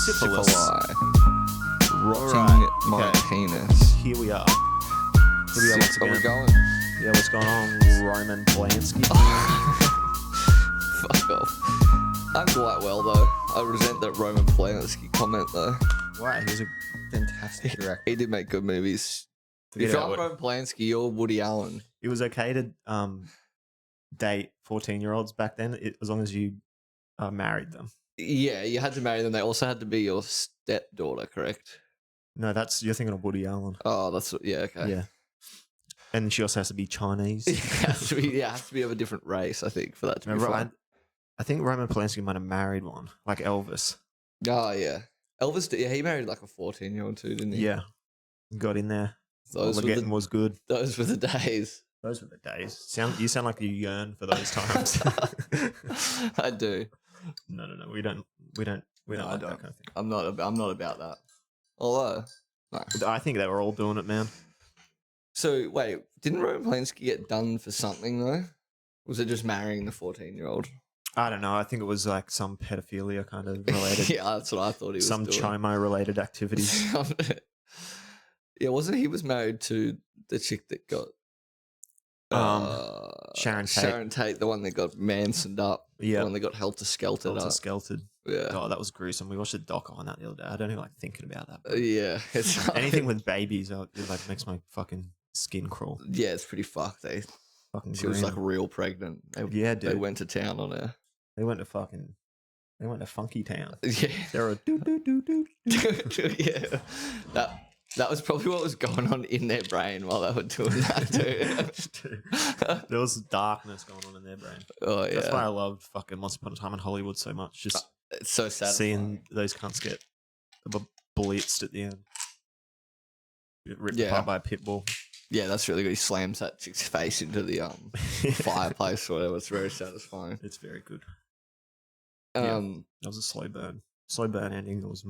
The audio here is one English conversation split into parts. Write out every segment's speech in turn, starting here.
Syphilis. Rotting my penis. Here we are. Once Are we again. going? Yeah, what's going on, Roman Polanski? Fuck off. I'm quite well though. I resent that Roman Polanski comment though. Wow, he was a fantastic director. He did make good movies. If I'm Roman Polanski, you're Woody Allen. It was okay to date 14-year-olds back then, as long as you married them. Yeah, you had to marry them. They also had to be your stepdaughter, correct? No, you're thinking of Woody Allen. Oh, that's yeah, okay. Yeah. And she also has to be Chinese. It has to be of a different race, I think, for that to be fun. I think Roman Polanski might have married one, like Elvis. Oh, yeah. Elvis, yeah, he married like a 14-year-old too, didn't he? Yeah. Got in there. All the getting was good. Those were the days. Those were the days. You sound like you yearn for those times. I do. No. We don't like that kind of thing. I'm not about that. Although, no. I think they were all doing it, man. So wait, didn't Roman Polanski get done for something though? Was it just marrying the 14-year-old? I don't know. I think it was like some pedophilia kind of related. Yeah, that's what I thought he was some doing. Chomo related activities. Yeah, wasn't he was married to the chick that got Sharon Tate. Sharon Tate, the one that got Mansoned up. Yeah. The one that got helter-skeltered up. Helter-skeltered. Yeah. Oh, that was gruesome. We watched a doc on that the other day. I don't even like thinking about that. Yeah. Anything with babies, it like makes my fucking skin crawl. Yeah, it's pretty fucked. She was like real pregnant. Yeah, dude. They went to town on her. They went to Funky Town. Yeah. They were doo. Yeah. That was probably what was going on in their brain while they were doing that too. There was darkness going on in their brain. Oh yeah. That's why I loved fucking Once Upon a Time in Hollywood so much. Just it's so sad seeing those cunts get blitzed at the end. Ripped apart by a pit bull. Yeah, that's really good. He slams that chick's face into the fireplace or whatever. It's very satisfying. It's very good. That was a slow burn. Slow burn ending. It was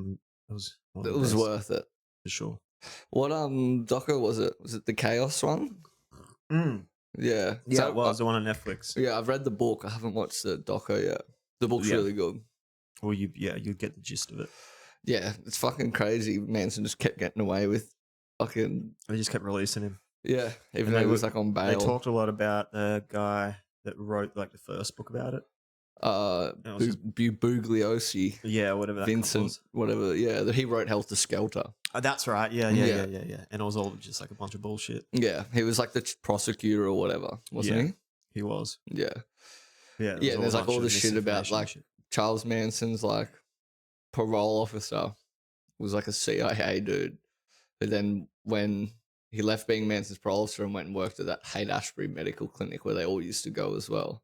worth it. For sure. What doco was it? Was it the Chaos one? Yeah. Yeah, it was the one on Netflix. Yeah, I've read the book. I haven't watched the doco yet. The book's really good. Well, you get the gist of it. Yeah, it's fucking crazy. Manson just kept getting away with fucking. They just kept releasing him. Yeah, even though he was like on bail. They talked a lot about the guy that wrote like the first book about it. Bugliosi. Yeah, whatever that Vincent, was. Whatever. Yeah, he wrote Helter Skelter. That's right. Yeah. And it was all just like a bunch of bullshit. Yeah, he was like the prosecutor or whatever, wasn't he? He was. Yeah. Yeah. Yeah, there's like all this shit about like Charles Manson's like parole officer was like a CIA dude. But then when he left being Manson's parole officer and went and worked at that Haight-Ashbury medical clinic where they all used to go as well.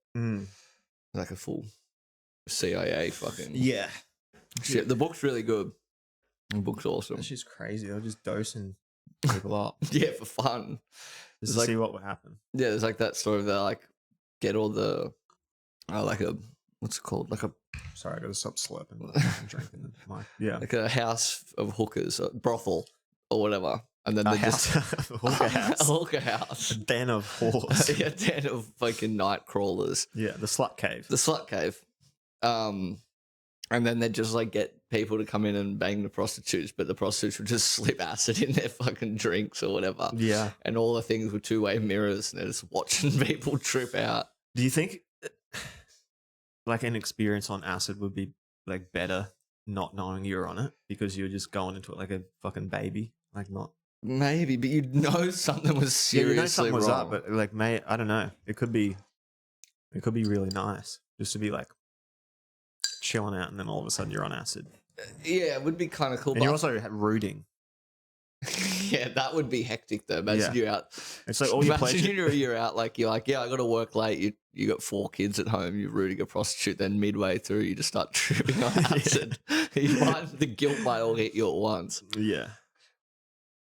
Like a full CIA fucking shit. The book's really good. The book's awesome. That's just crazy. They're just dosing people up. Yeah, for fun. Just to see what would happen. Yeah, there's like that story of they like get all the like a what's it called? Like a sorry, I gotta stop slurping and drinking the mic. Yeah. Like a house of hookers, a brothel or whatever. And then a they house, just a hooker house. A hooker house. A den of whores. Yeah, a den of fucking night crawlers. Yeah, the slut cave. The slut cave. And then they just like get people to come in and bang the prostitutes, but the prostitutes would just slip acid in their fucking drinks or whatever. Yeah. And all the things were two-way mirrors and they're just watching people trip out. Do you think like an experience on acid would be like better not knowing you're on it because you're just going into it like a fucking baby? Like not maybe, but you'd know something was seriously something was wrong. up, but like, mate, I don't know. It could be really nice just to be like chilling out, and then all of a sudden you're on acid. Yeah, it would be kind of cool. And you're also rooting. Yeah, that would be hectic though. Imagine you're out. It's like all your pleasure. You're out. Like you're like, yeah, I got to work late. You got 4 kids at home. You're rooting a prostitute. Then midway through, you just start tripping on acid. The guilt might all hit you at once. Yeah.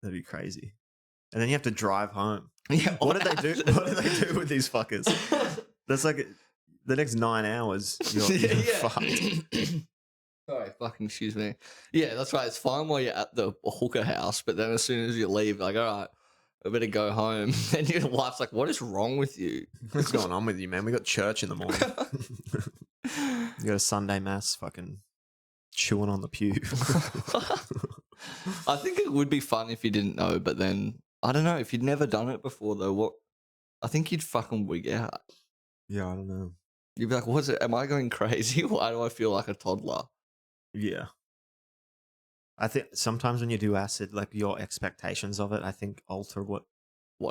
That'd be crazy. And then you have to drive home. Yeah. What did they do? What did they do with these fuckers? That's like the next 9 hours. You're fucked. Sorry, fucking excuse me. Yeah, that's right. It's fine while you're at the hooker house, but then as soon as you leave, like, all right, I better go home. And your wife's like, what is wrong with you? What's going on with you, man? We got church in the morning. You got a Sunday mass fucking chewing on the pew. I think it would be fun if you didn't know, but then I don't know if you'd never done it before though. What I think you'd fucking wig out. Yeah, I don't know. You'd be like, "What's it? Am I going crazy? Why do I feel like a toddler?" Yeah. I think sometimes when you do acid, like your expectations of it, I think alter what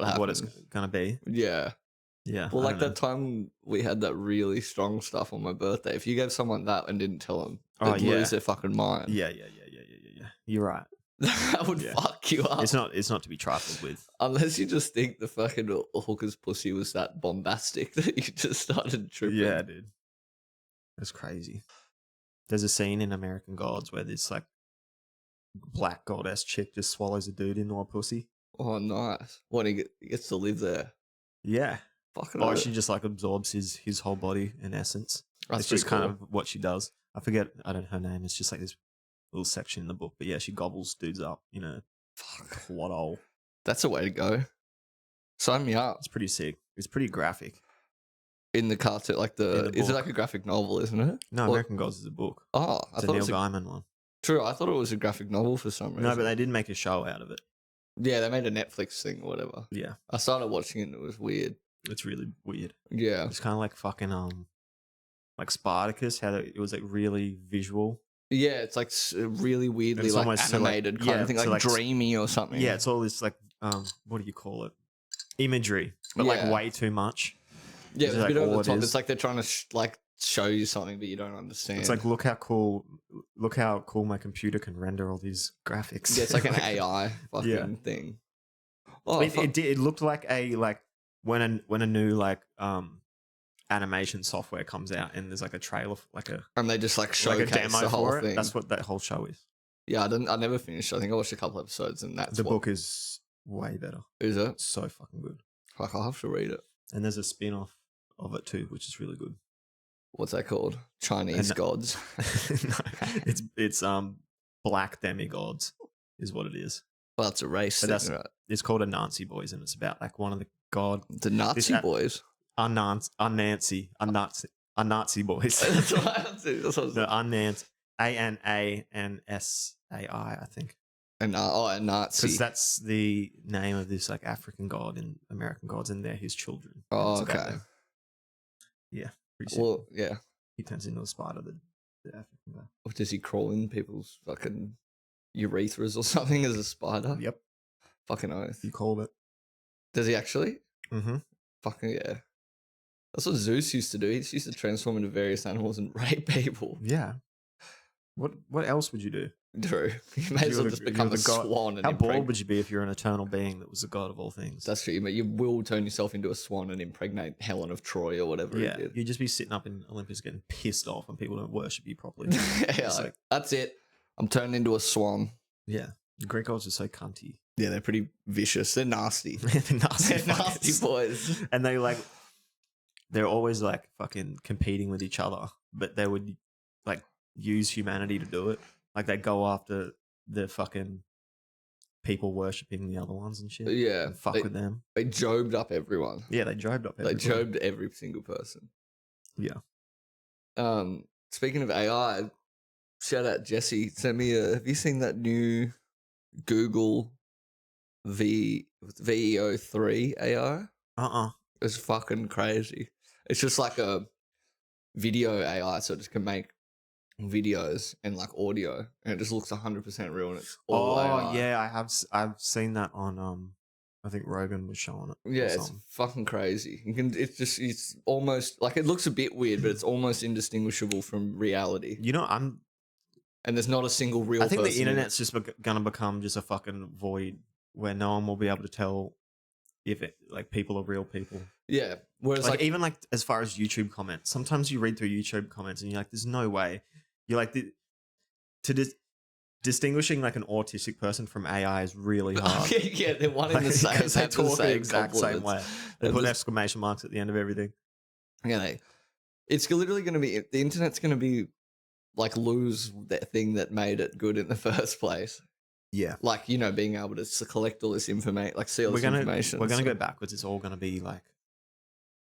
happens? it's gonna be. Yeah. Yeah. Well, I like don't that time we had that really strong stuff on my birthday. If you gave someone that and didn't tell them, Oh, they'd yeah. lose their fucking mind. Yeah. You're right. That would Yeah. fuck you up. It's not to be trifled with. Unless you just think the fucking hooker's pussy was that bombastic that you just started tripping. Yeah, dude. That's crazy. There's a scene in American Gods where this like black goddess chick just swallows a dude into a pussy. Oh, nice. When he gets to live there. Yeah. Fucking Or she just like absorbs his whole body in essence. That's It's just pretty kind of what she does. I forget, I don't know her name. It's just like this little section in the book. But yeah, she gobbles dudes up, you know. Fuck. What all? That's a way to go. Sign me up. It's pretty sick. It's pretty graphic. In the cartoon, like In the is it book. like a graphic novel, isn't it? No, Or- American Gods is a book. Oh, I It's a thought Neil it was Gaiman one. true. I thought it was a graphic novel for some reason. No, but they did make a show out of it. Yeah, they made a Netflix thing or whatever. Yeah. I started watching it and it was weird. It's really weird. Yeah. It's kind of like fucking like Spartacus, how it was like really visual. Yeah, it's like really weirdly It's like almost so, like- animated kind yeah, of thing, so, like like, dreamy or something. Yeah, it's all this like what do you call it? Imagery, but Yeah. like way too much. yeah, it's it's a like bit over all the it top. is. It's like they're trying to like show you something, but you don't understand. It's like look how cool my computer can render all these graphics. yeah, it's like an AI fucking Yeah. thing. Oh, it looked like when a new like animation software comes out and there's like a trailer like a and they just like showcase like a demo the whole for it. thing. That's what that whole show is. Yeah, I never finished. I think I watched a couple episodes, and that's The what, book is way better. is it? It's so fucking good. Fuck, I'll have to read it. And there's a spin-off of it too, which is really good. What's that called? Chinese And- gods. No, it's black demigods is what it is. Well, that's a race But thing, that's- right? It's called a Nancy Boys, and it's about like one of the god The Nazi this- boys. a Nazi boys. That's what I was saying. That's what I was The Annans, ANANSAI, I think. and a Nazi. Because that's the name of this like African god in American gods, and they're his children. And Oh, it's about okay. them. Yeah, pretty sick. Well, yeah. He turns into a spider, the African guy. Or does he crawl in people's fucking urethras or something as a spider? Yep, Fucking oath. you called it. Does he actually? Mm-hmm. Fucking yeah. That's what Zeus used to do. He used to transform into various animals and rape people. Yeah. What else would you do? True. You may as well You're just the- become you're a the god- swan and How bored impregnate. would you be if you're an eternal being that was the god of all things? That's true. But you will turn yourself into a swan and impregnate Helen of Troy or whatever yeah, he did. you'd just be sitting up in Olympus getting pissed off when people don't worship you properly. yeah, It's like, like- that's it. I'm turned into a swan. Yeah, the Greek gods are so cunty. Yeah, they're pretty vicious. They're nasty. They're nasty, They're nasty fuckers. boys. And they're always like fucking competing with each other, but they would like use humanity to do it. Like they go after the fucking people worshipping the other ones and shit. Yeah, And fuck they- with them. They jobed up everyone. Yeah, they jobed up. They everybody. jobed every single person. Yeah. Speaking of AI, shout out Jesse. Sent me have you seen that new Google VEO3 AI? It's fucking crazy. It's just like a video AI, so it just can make videos and like audio, and it just looks 100% real. And it's all AI. yeah, I've seen that on I think Rogan was showing it. or Yeah, it's something. fucking crazy. You can. It's almost like it looks a bit weird, but it's almost indistinguishable from reality. You know, And there's not a single real. I think the person in it. internet's just gonna become just a fucking void where no one will be able to tell if it like people are real people. Yeah. Whereas Like, like even like as far as YouTube comments, sometimes you read through YouTube comments and you're like, "There's no way." You're like, distinguishing like an autistic person from AI is really hard. yeah, they're one in the same. Because they have the talk the same exact same way. compliments. They And put there's- exclamation marks at the end of everything. Yeah, it's literally going to be the internet's going to be like lose that thing that made it good in the first place. Yeah. Like, you know, being able to collect all this information, like see all this information. We're gonna go backwards. It's all gonna be like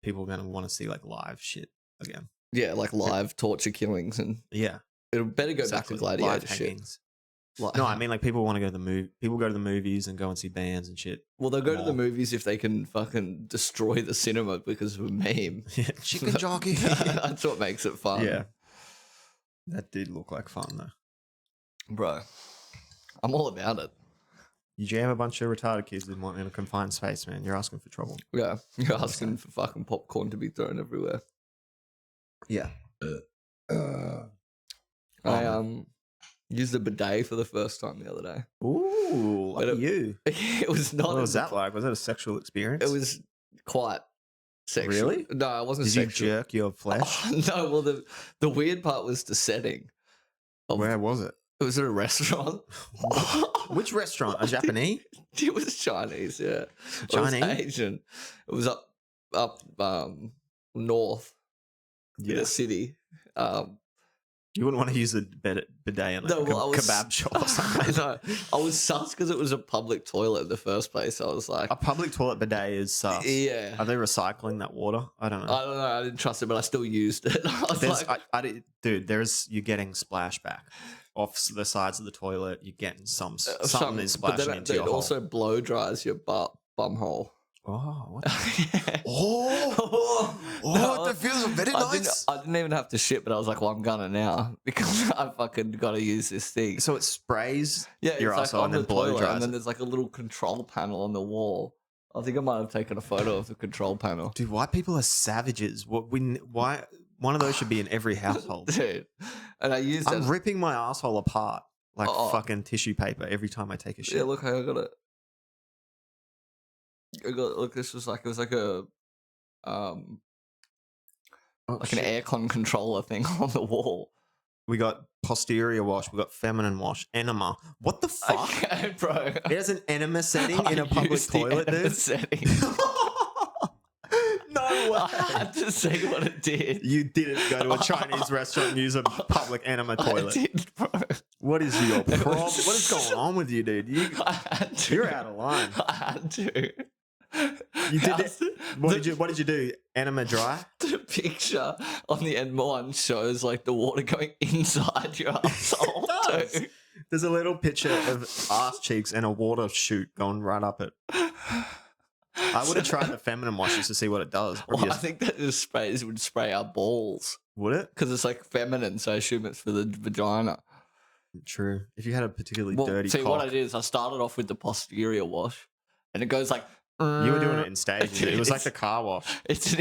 people are gonna want to see like live shit again. Yeah, like live torture killings, and Yeah, it'll better go back to gladiator live shit. hangings. No, I mean like people want to go to the People go to the movies and go and see bands and shit. Well, they'll go to the movies if they can fucking destroy the cinema because of a meme. Chicken jockey. That's what makes it fun. Yeah, that did look like fun though, bro. I'm all about it. You jam a bunch of retarded kids in a confined space, man. You're asking for trouble. Yeah, you're asking for fucking popcorn to be thrown everywhere. Yeah. I used a bidet for the first time the other day. Ooh, lucky you. It was not. What was that like? Was it a sexual experience? It was quite sexual. Really? No, it wasn't Did sexual. you jerk your flesh? Oh, no, well, the weird part was the setting. Where was it? It was at a restaurant. Which restaurant? A Japanese? It was Chinese, yeah. Chinese? It was Asian. It was up north in a city. You wouldn't want to use a bidet in a kebab shop or something. No, I was sus because it was a public toilet in the first place. I was like, a public toilet bidet is sus. Yeah. Are they recycling that water? I don't know. I didn't trust it, but I still used it. I was like, dude, you're getting splashback off the sides of the toilet. You're getting something is splashing into your hole. It also blow dries your bum hole. Oh, what that feels very nice. I didn't even have to shit, but I was like, well, I'm gonna now because I fucking gotta use this thing. So it sprays your it's asshole and then blow dries. And then there's like a little control panel on the wall. I think I might have taken a photo of the control panel. Dude, white people are savages. Why? One of those should be in every household. Dude, and I'm ripping my asshole apart like fucking tissue paper every time I take a shit. Yeah, look, I got it. Look, this was like, it was like a an aircon controller thing on the wall. We got posterior wash. We got feminine wash. Enema. What the fuck, okay, bro? There's an enema setting in a public toilet, dude. Setting. No way. I had to see what it did. You didn't go to a Chinese restaurant and use a public enema toilet. I did, bro. What is your problem? What is going on with you, dude? You're out of line. I had to. You did it. What did you do? Enema dry? The picture on the M1 shows like the water going inside your asshole. There's a little picture of ass cheeks and a water chute going right up it. I would have tried the feminine wash just to see what it does. Well, I think that would spray our balls. Would it? Because it's like feminine, so I assume it's for the vagina. True. If you had a particularly dirty cock. What I did is I started off with the posterior wash, and it goes like. You were doing it in stages. It was like the car wash. It's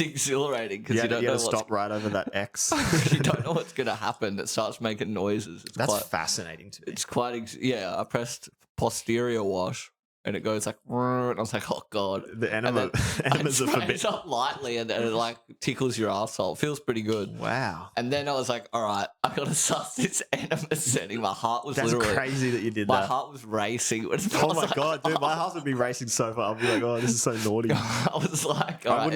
exhilarating because you don't know. You stop right over that X. You don't know what's going to happen. It starts making noises. That's fascinating to me. It's quite. I pressed posterior wash. And it goes like, and I was like, oh god, the enemas are forbidden. It up lightly, and it like tickles your asshole. It feels pretty good. Wow. And then I was like, all right, I gotta suss this enema setting. My heart was That's crazy that you did that. My heart was racing. Oh my god, dude, my heart would be racing so far. I'd be like, oh, this is so naughty. I was like, I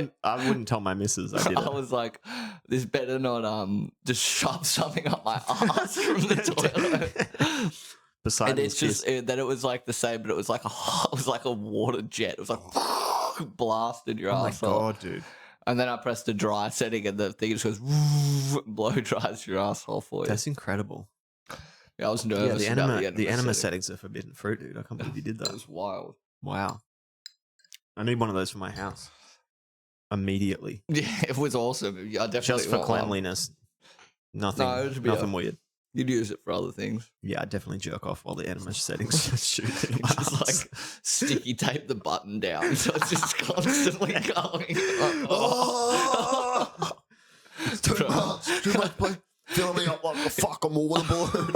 wouldn't tell my missus I did it. I was like, this better not just shove something up my ass from the toilet. And it's just then it was like the same, but it was like a water jet. It was like blasted your asshole. Oh my god, dude! And then I pressed the dry setting, and the thing just goes blow dries your asshole for you. That's incredible. Yeah, I was nervous. The enema settings are forbidden fruit, dude. I can't believe you did that. It was wild. Wow. I need one of those for my house immediately. Yeah, it was awesome. I definitely just for cleanliness. Nothing weird. You'd use it for other things. Yeah, I definitely jerk off while the enema settings shoot. Just like sticky tape the button down, so it's just constantly going. It's too much, please. Fill me up like a fucking water balloon.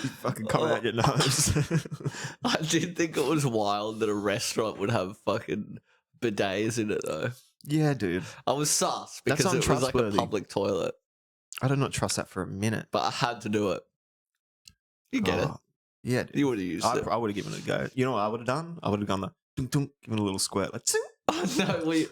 You fucking coming out your nose. I did think it was wild that a restaurant would have fucking bidets in it, though. Yeah, dude. I was sus because it was like a public toilet. I do not trust that for a minute. But I had to do it. You get it? Yeah, dude. You would have used it. I would have given it a go. You know what I would have done? I would have gone the dunk, given a little squirt, like Oh no, you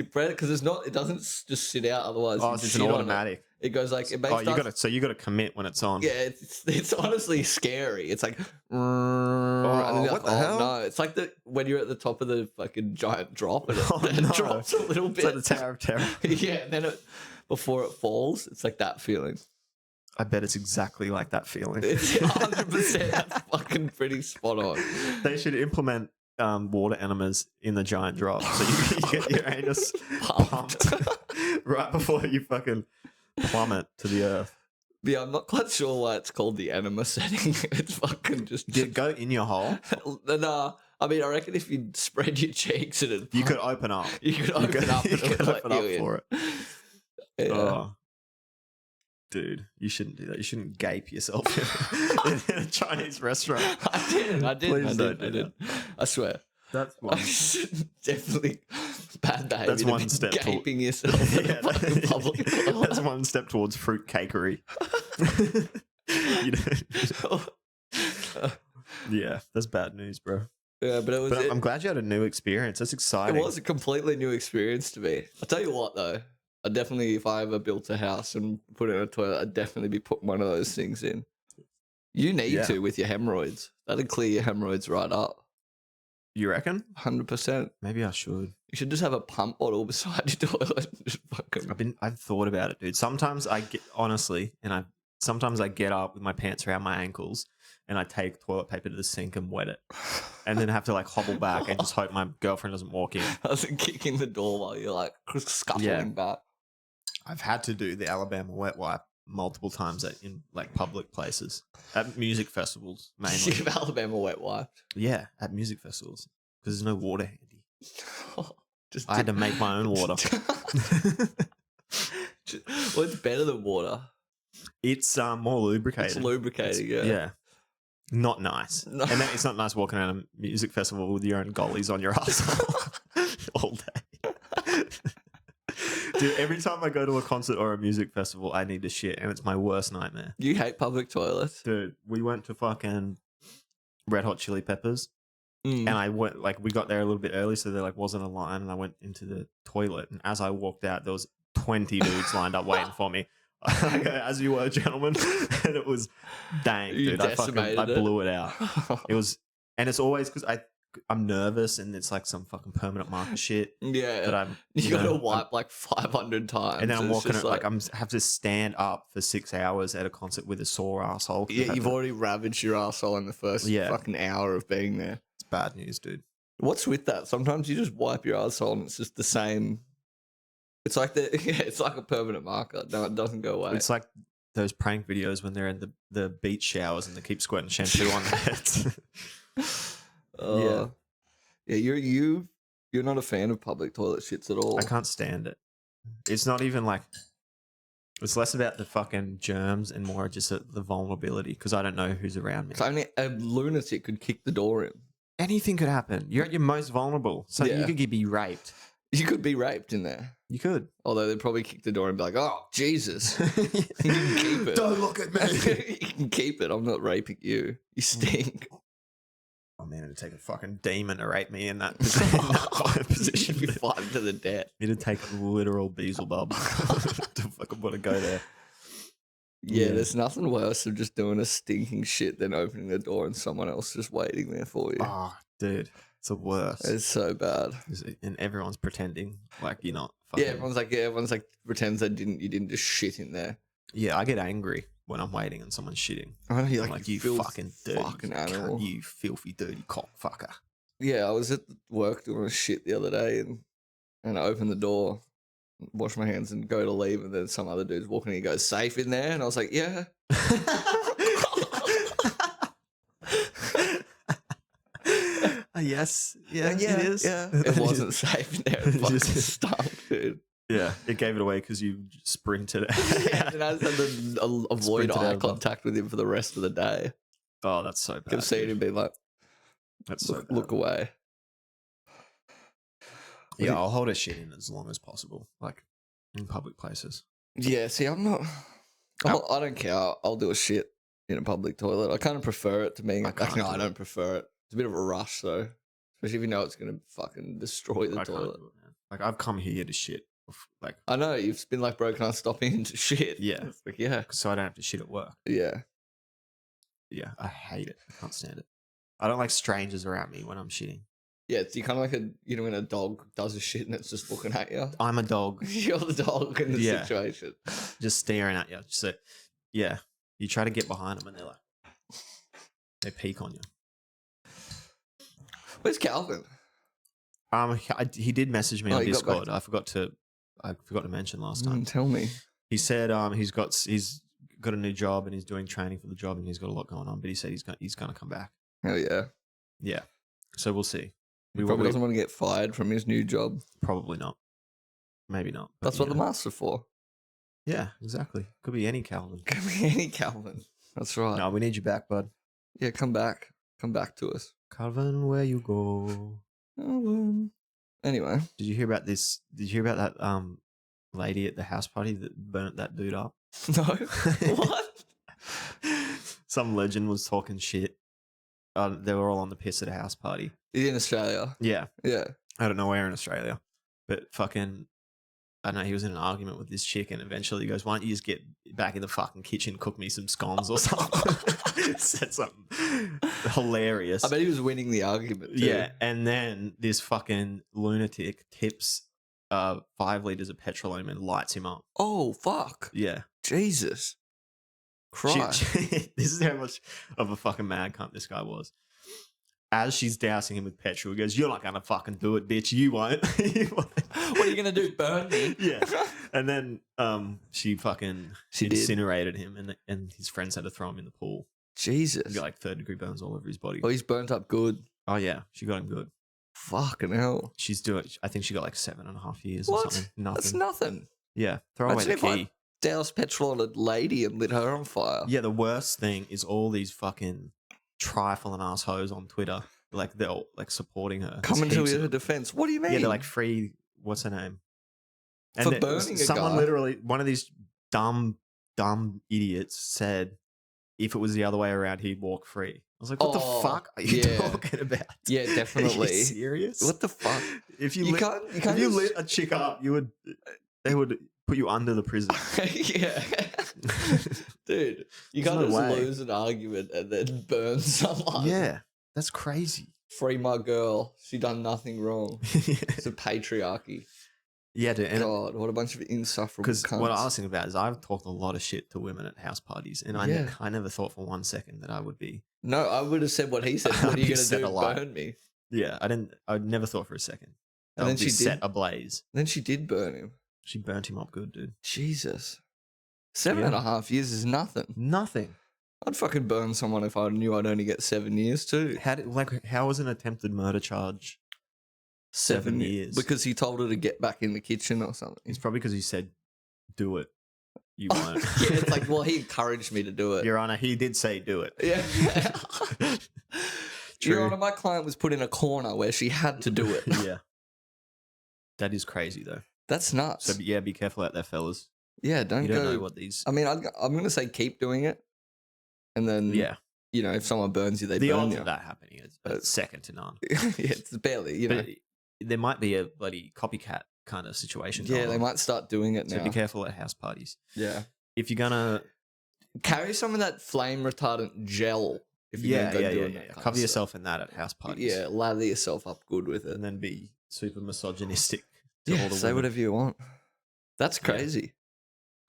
press it because it doesn't just sit out. Otherwise, Oh, you it's just an sit on automatic. It goes like it makes. Oh, you got to commit when it's on. Yeah, it's honestly scary. It's like, oh, what the hell? No, it's like when you're at the top of the fucking giant drop and it no. drops a little bit. It's like the Tower of Terror. Yeah, and then before it falls, it's like that feeling. I bet it's exactly like that feeling. It's 100%. That's fucking pretty spot on. They should implement water enemas in the giant drop, so you get your anus pumped right before you fucking plummet to the earth. Yeah, I'm not quite sure why it's called the enema setting. It's fucking just. Did it go in your hole? Nah, I mean, I reckon if you spread your cheeks and you could open up. You could open up. You could open up in. for it. Yeah. Oh. Dude, you shouldn't do that. You shouldn't gape yourself in a Chinese restaurant. I did. That. I swear. That's one. Definitely bad behavior. That's one step. Gaping yourself in a public. That's one step towards fruit cakery. Yeah, that's bad news, bro. Yeah, but it was. I'm glad you had a new experience. That's exciting. It was a completely new experience to me. I'll tell you what, though. I definitely, if I ever built a house and put in a toilet, I'd definitely be putting one of those things in. You need to with your hemorrhoids. That'd clear your hemorrhoids right up. You reckon? 100%. Maybe I should. You should just have a pump bottle beside your toilet. Just fucking... I've thought about it, dude. Sometimes I get sometimes I get up with my pants around my ankles and I take toilet paper to the sink and wet it, and then have to like hobble back and just hope my girlfriend doesn't walk in. I was kicking the door while you're like scuttling back. I've had to do the Alabama wet wipe multiple times in like public places, at music festivals mainly. You've Alabama wet wiped? Yeah, at music festivals because there's no water handy. I had to make my own water. Well, it's better than water. It's more lubricated. It's lubricating, yeah. Not nice. No. And then it's not nice walking around a music festival with your own gollies on your arsehole all day. Dude, every time I go to a concert or a music festival, I need to shit, and it's my worst nightmare. You hate public toilets? Dude, we went to fucking Red Hot Chili Peppers, and I went, like, we got there a little bit early, so there, like, wasn't a line, and I went into the toilet, and as I walked out, there was 20 dudes lined up waiting for me. As you were, gentlemen. And it was, dang, dude, I blew it out. It was, and it's always because I'm nervous and it's like some fucking permanent marker shit. Yeah. That I'm, you gotta wipe like 500 times. And then I'm walking it, like, have to stand up for 6 hours at a concert with a sore asshole. Yeah, you've already ravaged your asshole in the first fucking hour of being there. It's bad news, dude. What's with that? Sometimes you just wipe your asshole and it's just the same. It's like it's like a permanent marker. No, it doesn't go away. It's like those prank videos when they're in the beach showers and they keep squirting shampoo on their heads. Yeah. You're not a fan of public toilet shits at all. I can't stand it. It's not even like, it's less about the fucking germs and more just the vulnerability because I don't know who's around me. So only a lunatic could kick the door in. Anything could happen. You're at your most vulnerable, so you could be raped. You could be raped in there. You could. Although they'd probably kick the door and be like, "Oh, Jesus, you can keep it. Don't look at me. You can keep it. I'm not raping you. You stink." Oh man, it'd take a fucking demon to rape me in that position. You'd be fighting to the death. It'd take a literal Beelzebub to fucking want to go there. Yeah, there's nothing worse than just doing a stinking shit than opening the door and someone else just waiting there for you. Oh, dude. It's the worst. It's so bad. And everyone's pretending like you're not fucking... Yeah, everyone's like pretends you didn't just shit in there. Yeah, I get angry when I'm waiting and someone's shitting. I know, I'm like, you fucking dirty fucking animal. You filthy dirty cockfucker. Yeah, I was at work doing a shit the other day and I opened the door, wash my hands and go to leave, and then some other dude's walking and he goes, "Safe in there?" And I was like, "Yeah." Yes. Yeah, it is. Yeah. It wasn't safe in there. It fucking stunk, dude. Yeah, it gave it away because you sprinted. And I had to avoid eye contact with him for the rest of the day. Oh, that's so bad. Kept seeing him be like, that's so bad. Look away. Yeah, I'll hold a shit in as long as possible, like in public places. Yeah, see, I don't care. I'll do a shit in a public toilet. I kind of prefer it to being. No, I don't prefer it. It's a bit of a rush, though. Especially if you know it's going to fucking destroy the I can't toilet. do it, man. Like, I've come here to shit. Like, I know, you've been like broken on stopping into shit. yeah. Like, yeah. So I don't have to shit at work. Yeah. Yeah, I hate it. I can't stand it. I don't like strangers around me when I'm shitting. Yeah, it's you kind of like when a dog does a shit and it's just looking at you. I'm a dog. You're the dog in the Yeah. situation. Just staring at you. So, yeah, you try to get behind them and they peek on you. Where's Calvin? He did message me Oh, on he got Discord. I forgot to mention last time. Tell me. He said he's got a new job and he's doing training for the job and he's got a lot going on. But he said he's going to come back. Hell yeah. Yeah. So we'll see. He probably doesn't want to get fired from his new job. Probably not. Maybe not. That's what the master's for. Yeah, exactly. Could be any Calvin. Could be any Calvin. That's right. No, we need you back, bud. Yeah, come back. Come back to us. Calvin, where you go? Anyway. Did you hear about this? Did you hear about that lady at the house party that burnt that dude up? No. What? Some legend was talking shit. They were all on the piss at a house party. In Australia. Yeah. Yeah. I don't know where in Australia, but fucking, I don't know, he was in an argument with this chick and eventually he goes, why don't you just get back in the fucking kitchen, cook me some scones or something? Said something hilarious. I bet he was winning the argument too. Yeah, and then this fucking lunatic tips 5 liters of petrol and lights him up. Oh, fuck. Yeah. Jesus. Christ. This is how much of a fucking mad cunt this guy was. As she's dousing him with petrol, he goes, you're not going to fucking do it, bitch. You won't. What are you going to do? Burn me? Yeah. And then she fucking incinerated him and his friends had to throw him in the pool. Jesus. He got like 3rd-degree burns all over his body. Oh, he's burnt up good. Oh, yeah. She got him good. Fucking hell. I think she got like 7.5 years what? or something. Nothing. That's nothing. Yeah. Throw away the key. Doused petrol on a lady and lit her on fire. Yeah, the worst thing is all these fucking trifling assholes on Twitter, like they're all, like supporting her. Coming to her defense. What do you mean? Yeah, they're like free. What's her name? And for burning someone a guy. Literally, one of these dumb idiots said, if it was the other way around, he'd walk free. I was like, what the fuck are you talking about? Yeah, definitely. Are you serious? What the fuck? If you lit a chick up, they would put you under the prison. Yeah. Dude, you can't just lose an argument and then burn someone. Yeah, that's crazy. Free my girl. She done nothing wring. It's a patriarchy. Yeah, dude. God, what a bunch of insufferable cunts. Because what I was thinking about is I've talked a lot of shit to women at house parties, and I never thought for 1 second that I would be. No, I would have said what he said. What are you going to do? Burn me? Yeah, I never thought for a second. And then she set ablaze. Then she did burn him. She burnt him up good, dude. Jesus. 7.5 years is nothing. Nothing. I'd fucking burn someone if I knew I'd only get 7 years too. How was an attempted murder charge 7 years? Because he told her to get back in the kitchen or something. It's probably because he said, do it. You won't. Yeah, it's like, well, he encouraged me to do it. Your Honor, he did say do it. Yeah. True. Your Honor, my client was put in a corner where she had to do it. Yeah. That is crazy, though. That's nuts. So, yeah, be careful out there, fellas. Yeah, don't go. You don't know what these... I mean, I'm going to say keep doing it. And then, if someone burns you, they burn you. The odds of that happening is second to none. Yeah, it's barely, But there might be a bloody copycat kind of situation. Yeah, they might start doing it now. So be careful at house parties. Yeah. If you're going to... Carry some of that flame retardant gel. If you're yeah. Cover yourself in that at house parties. Yeah, lather yourself up good with it. And then be super misogynistic. Yeah, say whatever you want. That's crazy.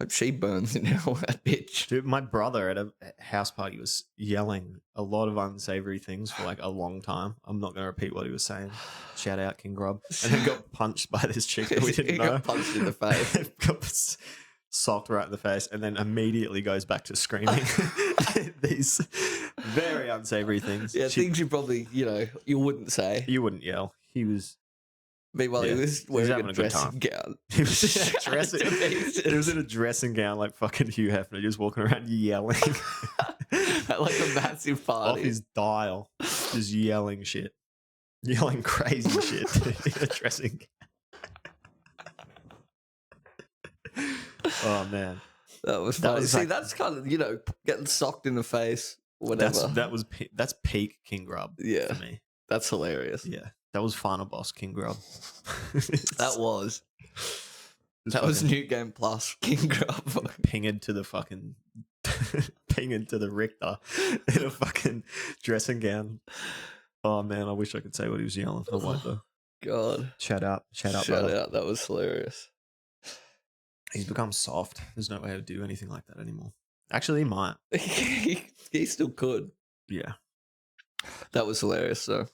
Hope she burns in hell, that bitch. Dude, my brother at a house party was yelling a lot of unsavory things for like a long time. I'm not going to repeat what he was saying. Shout out King Grub. And then got punched by this chick that we didn't know. Got punched in the face. Got socked right in the face and then immediately goes back to screaming these very unsavory things. Yeah, things you probably, you wouldn't say. You wouldn't yell. He was... Meanwhile, he was wearing a dressing gown. He was dressing. It was in a dressing gown like fucking Hugh Hefner, just walking around yelling. At like a massive party. Off his dial. Just yelling shit. Yelling crazy shit in a dressing gown. Oh, man. That was funny. See, that's kind of, getting socked in the face, whatever. That's peak King Grub for me. That's hilarious. Yeah. That was Final Boss King Grub. That was New Game Plus King Grub. Pinged to the fucking pinged to the Richter in a fucking dressing gown. Oh man, I wish I could say what he was yelling. I won't though. God. Shout out. Shout out. That was hilarious. He's become soft. There's no way to do anything like that anymore. Actually, he might. He still could. Yeah. That was hilarious, though.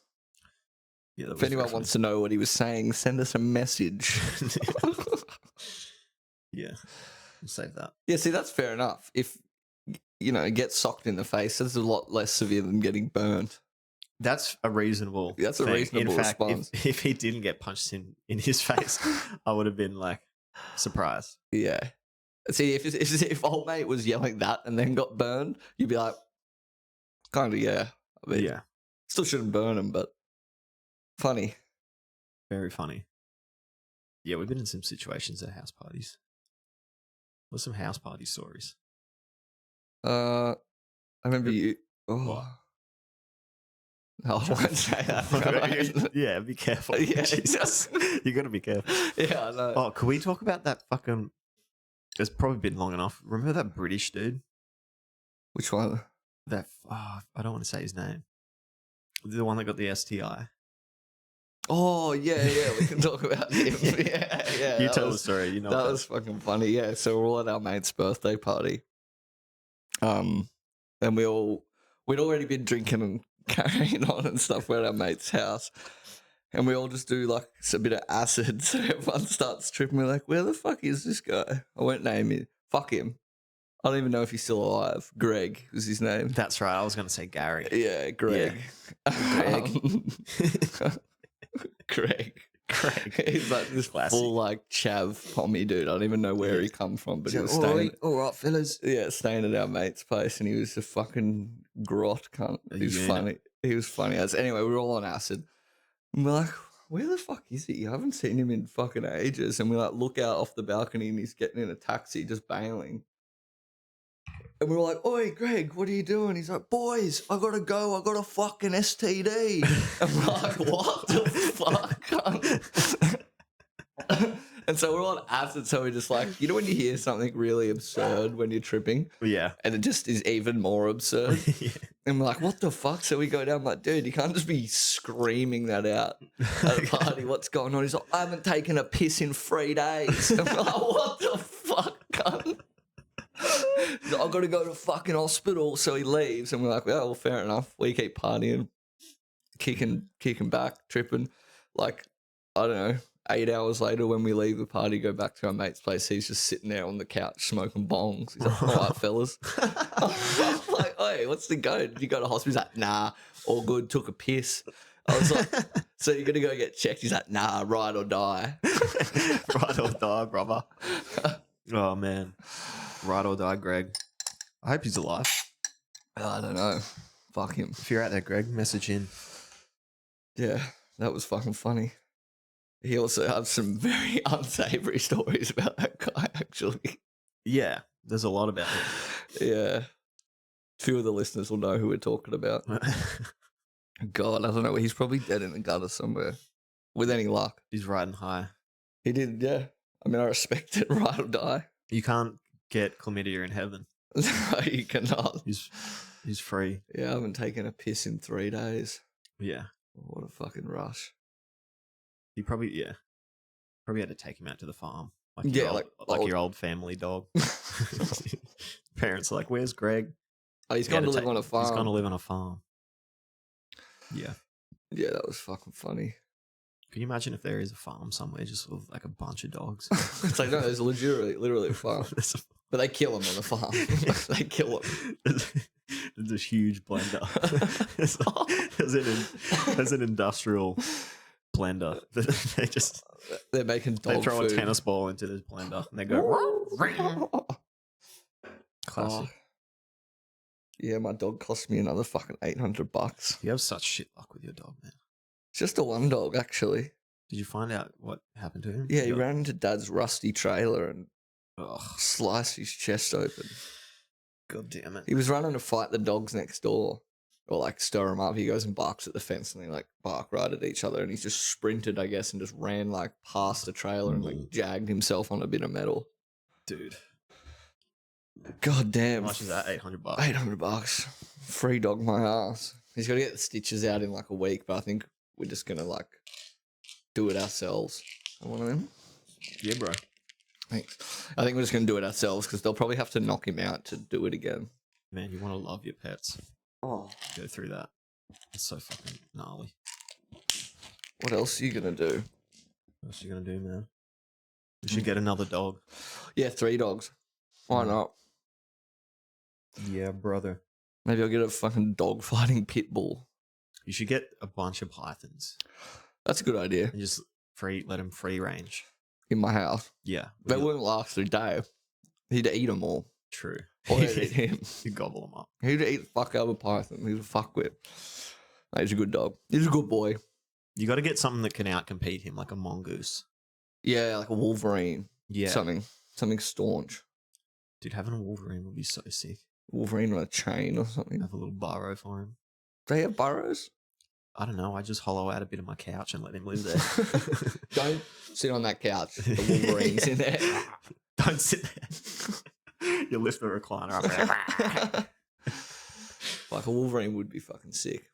Yeah, if anyone wants to know what he was saying, send us a message. Yeah. We'll save that. Yeah, see, that's fair enough. If, it gets socked in the face, that's a lot less severe than getting burnt. That's a reasonable That's a reasonable response. If he didn't get punched in his face, I would have been like surprised. Yeah. See, if old mate was yelling that and then got burned, you'd be like, kind of, yeah. I mean, yeah. Still shouldn't burn him, but funny. Very funny. Yeah, we've been in some situations at house parties. What's some house party stories? I remember you. Oh. What? No, I won't say that. Yeah, be careful. Yeah, Jesus. You got to be careful. Yeah, I know. Oh, could we talk about that fucking... It's probably been long enough. Remember that British dude? Which one? That... I don't want to say his name. The one that got the STI. Oh, yeah, we can talk about him. Yeah. You tell the story. You know that was fucking funny. Yeah, so we're all at our mate's birthday party. And we'd already been drinking and carrying on and stuff. We're at our mate's house. And we all just do like a bit of acid. So everyone starts tripping. We're like, where the fuck is this guy? I won't name him. Fuck him. I don't even know if he's still alive. Greg was his name. That's right. I was going to say Gary. Yeah, Greg. Yeah. Greg. He's like this Classic. full like chav pommy dude. I don't even know where he come from, but he was staying. All right, fellas. Yeah, staying at our mate's place, and he was a fucking grot cunt. He was funny. He was funny as anyway. We were all on acid. And we're like, where the fuck is he? I haven't seen him in fucking ages. And we like look out off the balcony, and he's getting in a taxi, just bailing. And we were like, oi, Greg, what are you doing? He's like, boys, I gotta go. I got a fucking STD. And we're like, what the fuck? And so we're on acid. So we're just like, when you hear something really absurd when you're tripping? Yeah. And it just is even more absurd. Yeah. And we're like, what the fuck? So we go down like, dude, you can't just be screaming that out at a party. What's going on? He's like, I haven't taken a piss in 3 days. And we're like, what the fuck, cunt? I've got to go to fucking hospital. So he leaves, and we're like, well, fair enough. We keep partying, kicking back, tripping. Like, I don't know, 8 hours later when we leave the party, go back to our mate's place, he's just sitting there on the couch smoking bongs. He's like, all right, fellas. I'm like, hey, what's the go? Did you go to hospital? He's like, nah, all good, took a piss. I was like, so you're going to go get checked? He's like, nah, ride or die. Ride or die, brother. Oh, man. Ride or die, Greg. I hope he's alive. I don't know. Fuck him. If you're out there, Greg, message in. Yeah, that was fucking funny. He also has some very unsavory stories about that guy, actually. Yeah, there's a lot about it. Yeah. Few of the listeners will know who we're talking about. God, I don't know. He's probably dead in the gutter somewhere. With any luck. He's riding high. He did, yeah. I mean, I respect it. Ride or die. You can't get chlamydia in heaven. No, you cannot. He's free. Yeah, I haven't taken a piss in 3 days. Yeah. What a fucking rush. He probably had to take him out to the farm. Like your old family dog. Parents are like, where's Greg? Oh, he's gone to live on a farm. He's gone to live on a farm. Yeah. Yeah, that was fucking funny. Can you imagine if there is a farm somewhere just with like a bunch of dogs? It's like, no, there's literally a farm. But they kill them on the farm. They kill them. There's this huge blender. There's an industrial blender. They're making dog They throw food. a tennis ball into this blender and they go... Classic. Oh. Yeah, my dog cost me another fucking $800. You have such shit luck with your dog, man. It's just a one dog, actually. Did you find out what happened to him? Yeah, he ran into Dad's rusty trailer and Ugh. sliced his chest open. God damn it. He was running to fight the dogs next door. or like stir him up. He goes and barks at the fence, and they like bark right at each other. And he's just sprinted, I guess, and just ran like past the trailer and like jagged himself on a bit of metal. Dude. God damn. How much is that? $800. $800. Free dog my ass. He's got to get the stitches out in like a week, but I think we're just gonna like do it ourselves. One of them. Yeah, bro. Thanks. I think we're just gonna do it ourselves because they'll probably have to knock him out to do it again. Man, you want to love your pets. Oh. Go through that. It's so fucking gnarly. What else are you gonna do? What else are you gonna do, man? We should get another dog. Yeah, 3 dogs. Why not? Yeah, brother. Maybe I'll get a fucking dog fighting pit bull. You should get a bunch of pythons That's a good idea. and just let them free range. In my house. Yeah. They wouldn't last a day. He'd eat them all. True. Or they'd eat him. You gobble them up. He'd eat the fuck out of a python. He's a fuckwit. He's a good dog. He's a good boy. You got to get something that can outcompete him, like a mongoose. Yeah, like a wolverine. Yeah. Something staunch. Dude, having a wolverine would be so sick. Wolverine on a chain or something. Have a little burrow for him. Do they have burrows? I don't know. I just hollow out a bit of my couch and let him live there. Don't sit on that couch. The Wolverine's in there. Don't sit there. You lift the recliner up. Like a Wolverine would be fucking sick.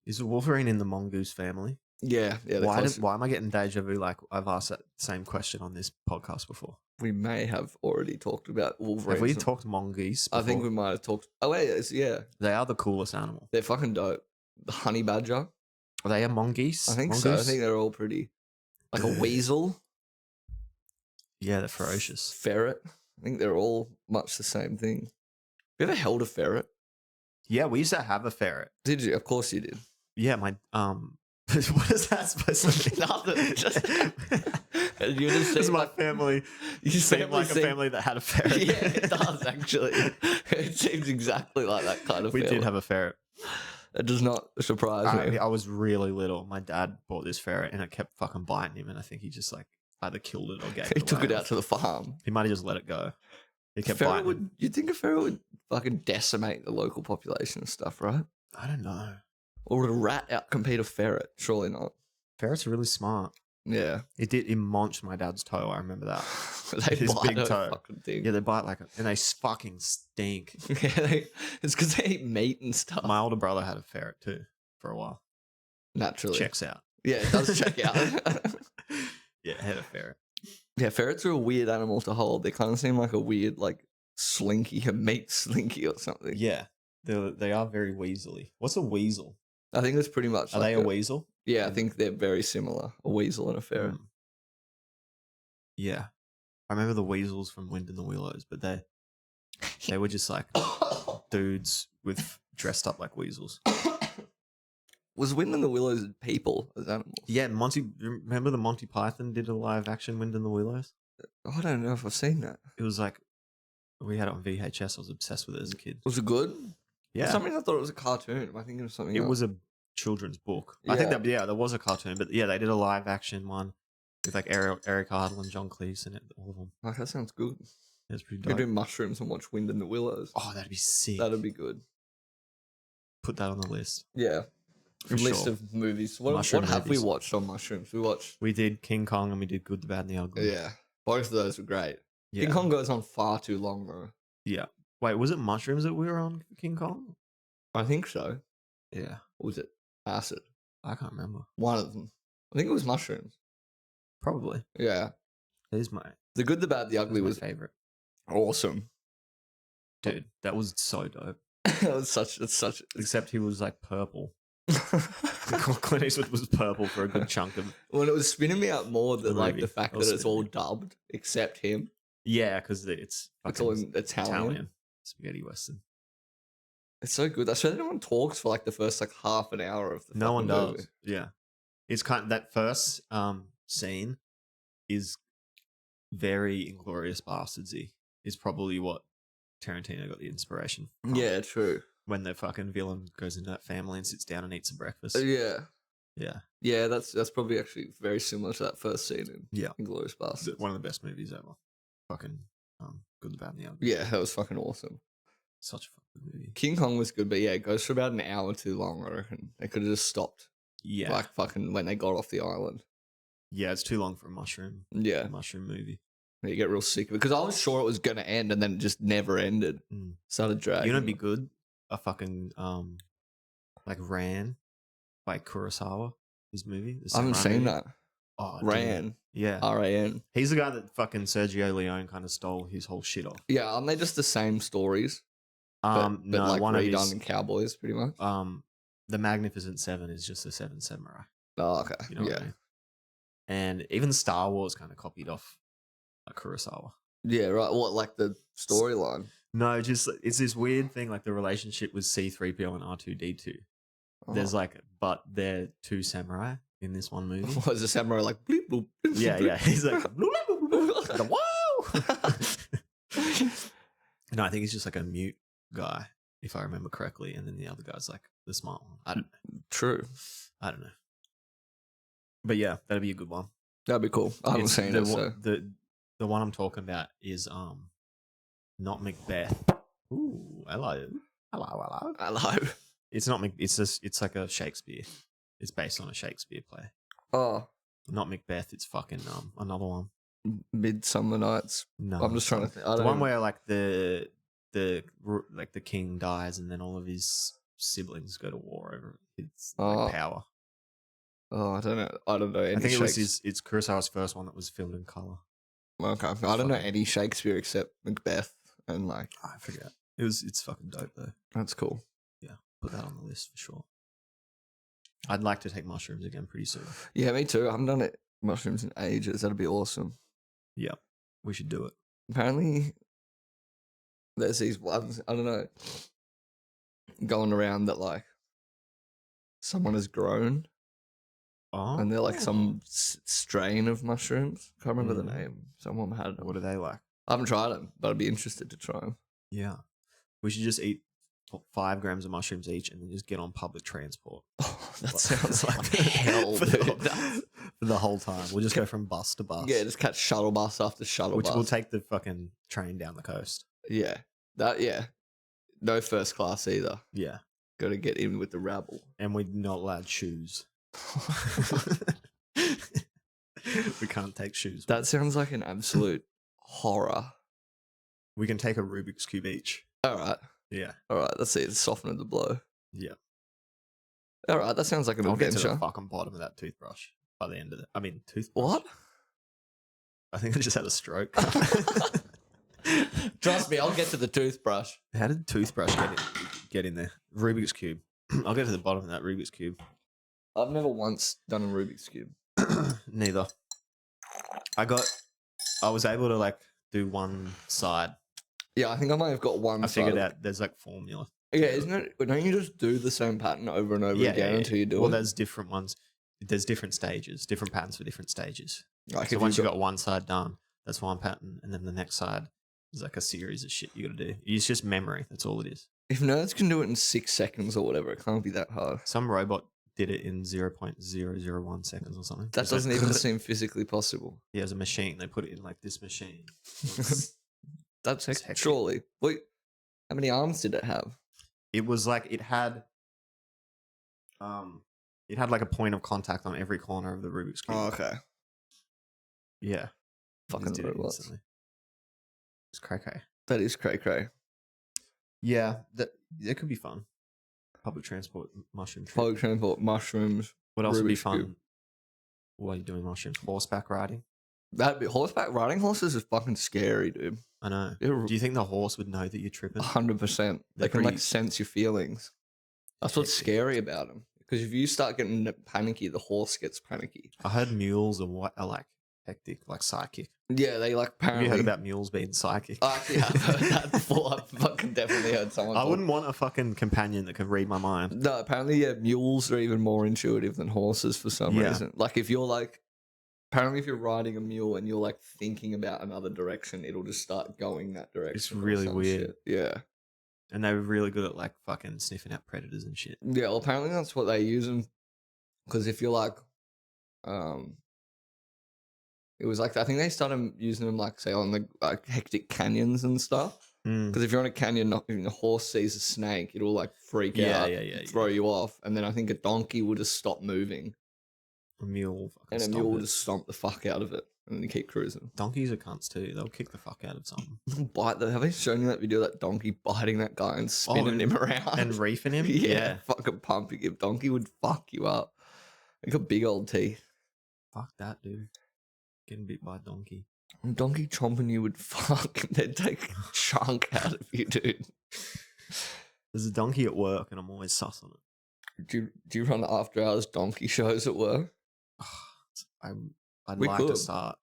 Is a wolverine in the mongoose family? Yeah. Why am I getting deja vu? Like I've asked that same question on this podcast before. We may have already talked about Wolverine. Have we talked mongoose before? I think we might have talked. Oh wait, yeah. They are the coolest animal. They're fucking dope. The honey badger. Are they a mongoose? I think so. I think they're all pretty. Like a weasel. Yeah, they're ferocious. Ferret. I think they're all much the same thing. You ever held a ferret? Yeah, we used to have a ferret. Did you? Of course you did. Yeah, my what is that supposed to mean? Nothing. Just, you just This is my family. You seem like a family that had a ferret. Yeah, it does actually. It seems exactly like that kind of We family. did have a ferret. It does not surprise me. I was really little. My dad bought this ferret and it kept fucking biting him, and I think he just like either killed it or gave it He took away. it out to the farm. He might have just let it go. He kept Ferret biting him. you'd think a ferret would fucking decimate the local population and stuff, right? I don't know. Or would a rat outcompete a ferret? Surely not. Ferrets are really smart. Yeah. It munched my dad's toe. I remember that. They His bite big a toe. fucking thing. Yeah, they bite like and they fucking stink. Yeah, it's because they eat meat and stuff. My older brother had a ferret too for a while. Naturally. Checks out. Yeah, it does check out. Yeah, had a ferret. Yeah, ferrets are a weird animal to hold. They kind of seem like a weird, like, slinky, a meat slinky or something. Yeah, they are very weaselly. What's a weasel? I think that's pretty much. Are they a weasel? Yeah, I think they're very similar. A weasel and a ferret. Yeah, I remember the weasels from Wind in the Willows, but they were just like dudes with dressed up like weasels. Was Wind in the Willows people as animals? Yeah, remember the Monty Python did a live action Wind in the Willows? I don't know if I've seen that. It was like we had it on VHS. I was obsessed with it as a kid. Was it good? Yeah, For some reason I thought it was a cartoon. Am I thinking of something else? it was a children's book. I think that there was a cartoon, but yeah, they did a live action one with like Eric Idle and John Cleese in it, all of them. Like, that sounds good. It was pretty You could dope. do mushrooms and watch Wind in the Willows. Oh, that'd be sick. That'd be good. Put that on the list. Yeah. For List sure. of movies. What Mushroom have we movies. watched on mushrooms? We did King Kong and we did Good, the Bad, and the Ugly. Yeah. Both of those were great. Yeah. King Kong goes on far too long, though. Yeah. Wait, was it mushrooms that we were on King Kong? I think so. Yeah. Or was it acid? I can't remember. One of them. I think it was mushrooms. Probably. Yeah. It is my The Good, the Bad, the Ugly was favorite. awesome. Dude, that was so dope. It's such. Except he was like purple. Clint Eastwood was purple for a good chunk of. When it was spinning me out more The than like movie. the fact It was that it's all spinning dubbed except him. Yeah, because it's It's all fucking in Italian. spaghetti western. It's so good. I swear no one talks for like the first like half an hour of the No one fucking does. movie. Yeah, it's kind of that first scene is very Inglorious Bastardsy. Is probably what Tarantino got the inspiration from. Yeah, true. When the fucking villain goes into that family and sits down and eats a breakfast. Yeah. Yeah. Yeah, that's probably actually very similar to that first scene in Yeah. Inglourious Basterds. One of the best movies ever. Fucking Good, the Bad, and the Ugly. Yeah, that was fucking awesome. Such a fucking movie. King Kong was good, but yeah, it goes for about an hour too long, I reckon. They could have just stopped. Yeah. Like fucking when they got off the island. Yeah, it's too long for a mushroom movie. You get real sick of it. Because I was sure it was going to end and then it just never ended. Started dragging. You know, it'd be good? A fucking, like Ran by Kurosawa, his movie. I haven't seen that. Oh, Ran. dude. Yeah. R-A-N. He's the guy that fucking Sergio Leone kind of stole his whole shit off. Yeah, aren't they just the same stories? But No, like one redone of his, in Cowboys, pretty much. The Magnificent Seven is just the Seven Samurai. Oh, okay. You know what I mean? And even Star Wars kind of copied off Kurosawa. Yeah, right. What, like the storyline? No, just it's this weird thing, like the relationship with C-3PO and R2-D2. There's like, but they're two samurai in this one movie. Was the samurai like bleep bloop? Yeah. He's like, bloop, bloop, bloop, bloop. Wow. No, I think he's just like a mute guy, if I remember correctly, and then the other guy's like the smart one. I don't know. True. I don't know. But yeah, that'd be a good one. That'd be cool. I haven't seen it. So. The one I'm talking about is not Macbeth. Ooh, hello. It's not. It's like a Shakespeare. It's based on a Shakespeare play. Oh, not Macbeth. It's fucking another one. Midsummer Nights. No, I'm just trying to think. The one where like the king dies and then all of his siblings go to war over his power. Oh, I don't know. I don't know. I think it was it's Kurosawa's first one that was filmed in color. Okay, I don't know any Shakespeare except Macbeth and like I forget. It's fucking dope though. That's cool. Yeah, put that on the list for sure. I'd like to take mushrooms again pretty soon. Yeah, me too. I haven't done it mushrooms in ages. That'd be awesome. Yeah, we should do it. Apparently, there's these ones, I don't know, going around that like someone has grown. Oh. And they're like some strain of mushrooms. Can't remember the name. Someone had them. What are they like? I haven't tried them, but I'd be interested to try them. Yeah. We should just eat 5 grams of mushrooms each and then just get on public transport. Oh, that sounds like hell, dude. For the whole time. We'll just go from bus to bus. Yeah, just catch shuttle bus after shuttle bus. Which will take the fucking train down the coast. Yeah. No first class either. Yeah. Got to get in with the rabble. And we're not allowed shoes. We can't take shoes. That sounds like an absolute horror. We can take a Rubik's Cube each. All right. Yeah. All right. Let's see. It's softening the blow. Yeah. All right. That sounds like an adventure. Get to the fucking bottom of that toothbrush by the end of it. I mean, toothbrush. What? I think I just had a stroke. Trust me, I'll get to the toothbrush. How did toothbrush get in there? Rubik's Cube. I'll get to the bottom of that Rubik's Cube. I've never once done a Rubik's Cube. Neither. I was able to like do one side. Yeah, I think I might have got one side. I figured out there's like formula. Yeah, isn't it? Don't you just do the same pattern over and over again until you do it? Well, there's different ones. There's different stages, different patterns for different stages. Like so once you got one side done, that's one pattern, and then the next side is like a series of shit you got to do. It's just memory. That's all it is. If nerds can do it in 6 seconds or whatever, it can't be that hard. Some robot did it in 0.001 seconds or something. That doesn't even seem physically possible. Yeah, as a machine. They put it in like this machine. That's surely. Wait, how many arms did it have? It was like it had like a point of contact on every corner of the Rubik's Cube. Oh, okay. Yeah. Fucking robots. It's cray-cray. That is cray-cray. Yeah, that could be fun. Public transport, mushroom trip. Public transport, mushrooms. What else would be Rubik's fun? Cube. What are you doing mushrooms? Horseback riding? That'd be horseback riding. Horses is fucking scary, dude. I know. Do you think the horse would know that you're tripping? 100%. They can like sense your feelings. That's what's scary about them. Because if you start getting panicky, the horse gets panicky. I heard mules are like hectic, like psychic. Yeah, they like apparently. Have you heard about mules being psychic? I actually have heard that before. I've fucking definitely heard someone. I wouldn't want a fucking companion that can read my mind. No, apparently, yeah, mules are even more intuitive than horses for some reason. Like if you're like, apparently if you're riding a mule and you're like thinking about another direction, it'll just start going that direction. It's really weird. Shit. Yeah. And they were really good at like fucking sniffing out predators and shit. Yeah, well, apparently that's what they use them. Because if you're like, it was like I think they started using them like say on the hectic canyons and stuff. Because if you're on a canyon and a horse sees a snake, it'll like freak out, throw you off. And then I think a donkey will just stop moving. A mule fucking And a stomp mule will it. just stomp the fuck out of it. And then you keep cruising. Donkeys are cunts too. They'll kick the fuck out of something. Have they shown you that video of that donkey biting that guy and spinning him around? And reefing him? Yeah. Fucking pumping him. Donkey would fuck you up. They got big old teeth. Fuck that, dude. Getting bit by a donkey. Donkey chomping you would fuck. They'd take a chunk out of you, dude. There's a donkey at work and I'm always sus on it. Do you run after hours donkey shows at work? I'd We like could. to start.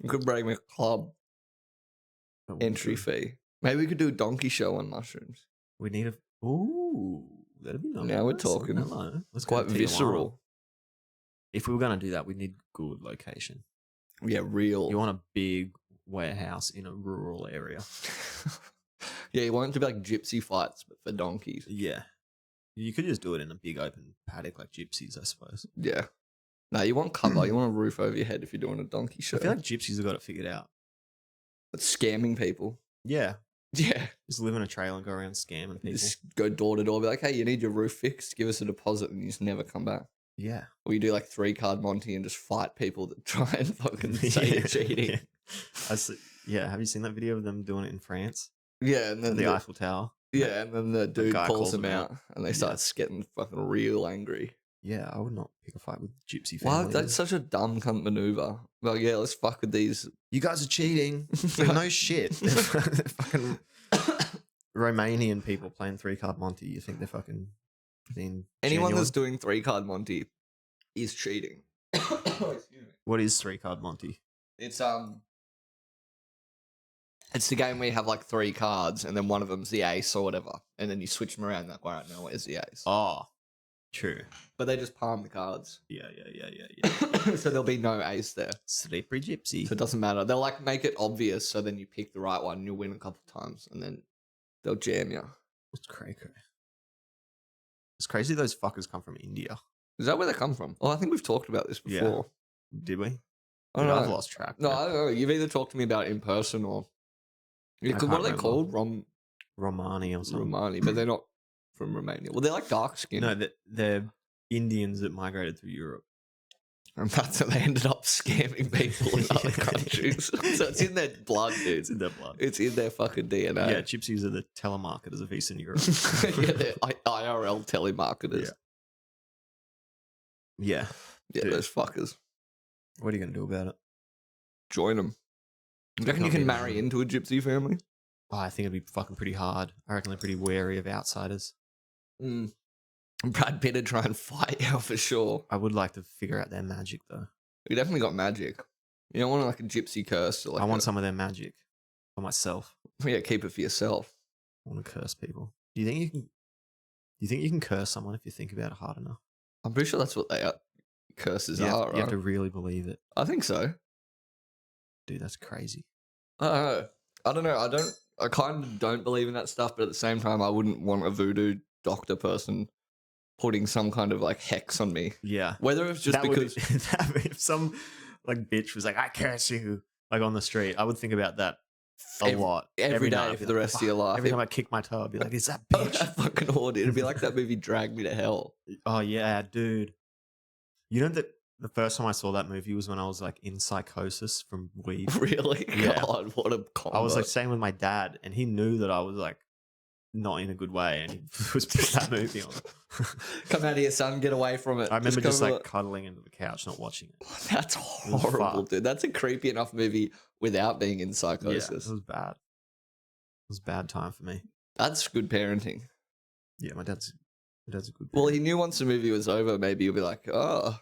You could bring me a club but we entry should- fee. Maybe we could do a donkey show on mushrooms. We need a. Ooh, that'd be nice. Now we're talking. Hello. Let's It's quite go to Tijuana. visceral. If we were going to do that, we need good location. Yeah, real. You want a big warehouse in a rural area. Yeah, you want it to be like gypsy fights, but for donkeys. Yeah. You could just do it in a big open paddock like gypsies, I suppose. Yeah. No, you want cover. You want a roof over your head if you're doing a donkey show. I feel like gypsies have got it figured out. It's scamming people. Yeah. Yeah. Just live in a trailer and go around scamming people. Just go door to door, be like, hey, you need your roof fixed, give us a deposit, and you just never come back. Yeah. Or you do like 3-card Monty and just fight people that try and fucking say you're cheating. Yeah. Have you seen that video of them doing it in France? Yeah, and then The Eiffel Tower. yeah, and then the dude guy calls calls them them out, and they start getting fucking real angry. Yeah, I would not pick a fight with gypsy Wow, family. that's such a dumb cunt maneuver. Well, yeah, let's fuck with these. You guys are cheating. No shit. They're fucking Romanian people playing 3-card Monty. You think they're fucking being Anyone genuine? that's doing 3-card Monty is cheating. Excuse me. What is 3-card Monty? It's the game where you have like 3 cards, and then one of them's the ace or whatever, and then you switch them around. Like, all right, now where's the ace? Oh, true. But they just palm the cards, Yeah. so there'll be no ace there. Slippery gypsy. So it doesn't matter. They'll like make it obvious, so then you pick the right one, and you'll win a couple times, and then they'll jam you. It's crazy. It's crazy those fuckers come from India. Is that where they come from? Oh, I think we've talked about this Yeah. before. Did we? I don't I've know. lost track. No, I don't know. You've either talked to me about it in person or. Yeah, 'cause can't what are they remember. called? Romani or something. Romani, but they're not from Romania. Well, they're like dark skinned. No, they're Indians that migrated through Europe. And that's how they ended up scamming people in other Yeah. countries. So it's in their blood, dude. It's in their blood. It's in their fucking DNA. Yeah, gypsies are the telemarketers of Eastern Europe. Yeah, they're IRL telemarketers. Yeah. Yeah, Dude. those fuckers. What are you going to do about it? Join them. Do you reckon you Can't can be marry done. into a gypsy family? Oh, I think it'd be fucking pretty hard. I reckon they're pretty wary of outsiders. Brad Pitt would try and fight you for sure. I would like to figure out their magic, though. You definitely got magic. You don't want like a gypsy curse. Or like I want some of their magic for myself. Yeah, keep it for yourself. I want to curse people. Do you think you can? Do you think you can curse someone if you think about it hard enough? I'm pretty sure that's what they are. Curses You have, are, you right? have to really believe it, I think so. dude. That's crazy. I don't know. I kind of don't believe in that stuff, but at the same time, I wouldn't want a voodoo doctor person putting some kind of like hex on me. Yeah. Whether it's just That would because be- if some like bitch was like, "I curse you," like on the street, I would think about that a lot every day night. I'd for be the like, rest of your "Fuck." life. Every time I kick my toe, I'd be like, "Is that Oh, bitch?" that fucking horde. It'd be like that movie Drag Me to Hell. Oh yeah, dude. You know that the first time I saw that movie was when I was like in psychosis from weed. Really? Yeah. God, what a combo. I was like staying with my dad, and he knew that I was like not in a good way, and he was put that movie on. Come out of here, son. Get away from it. I remember just come like cuddling into the couch, not watching it. That's was horrible, fucked. dude. That's a creepy enough movie without being in Yeah, psychosis. it was bad. It was a bad time for me. That's good parenting. Yeah, my dad's a good. Well, parent. he knew once the movie was over, maybe you'll be like, oh,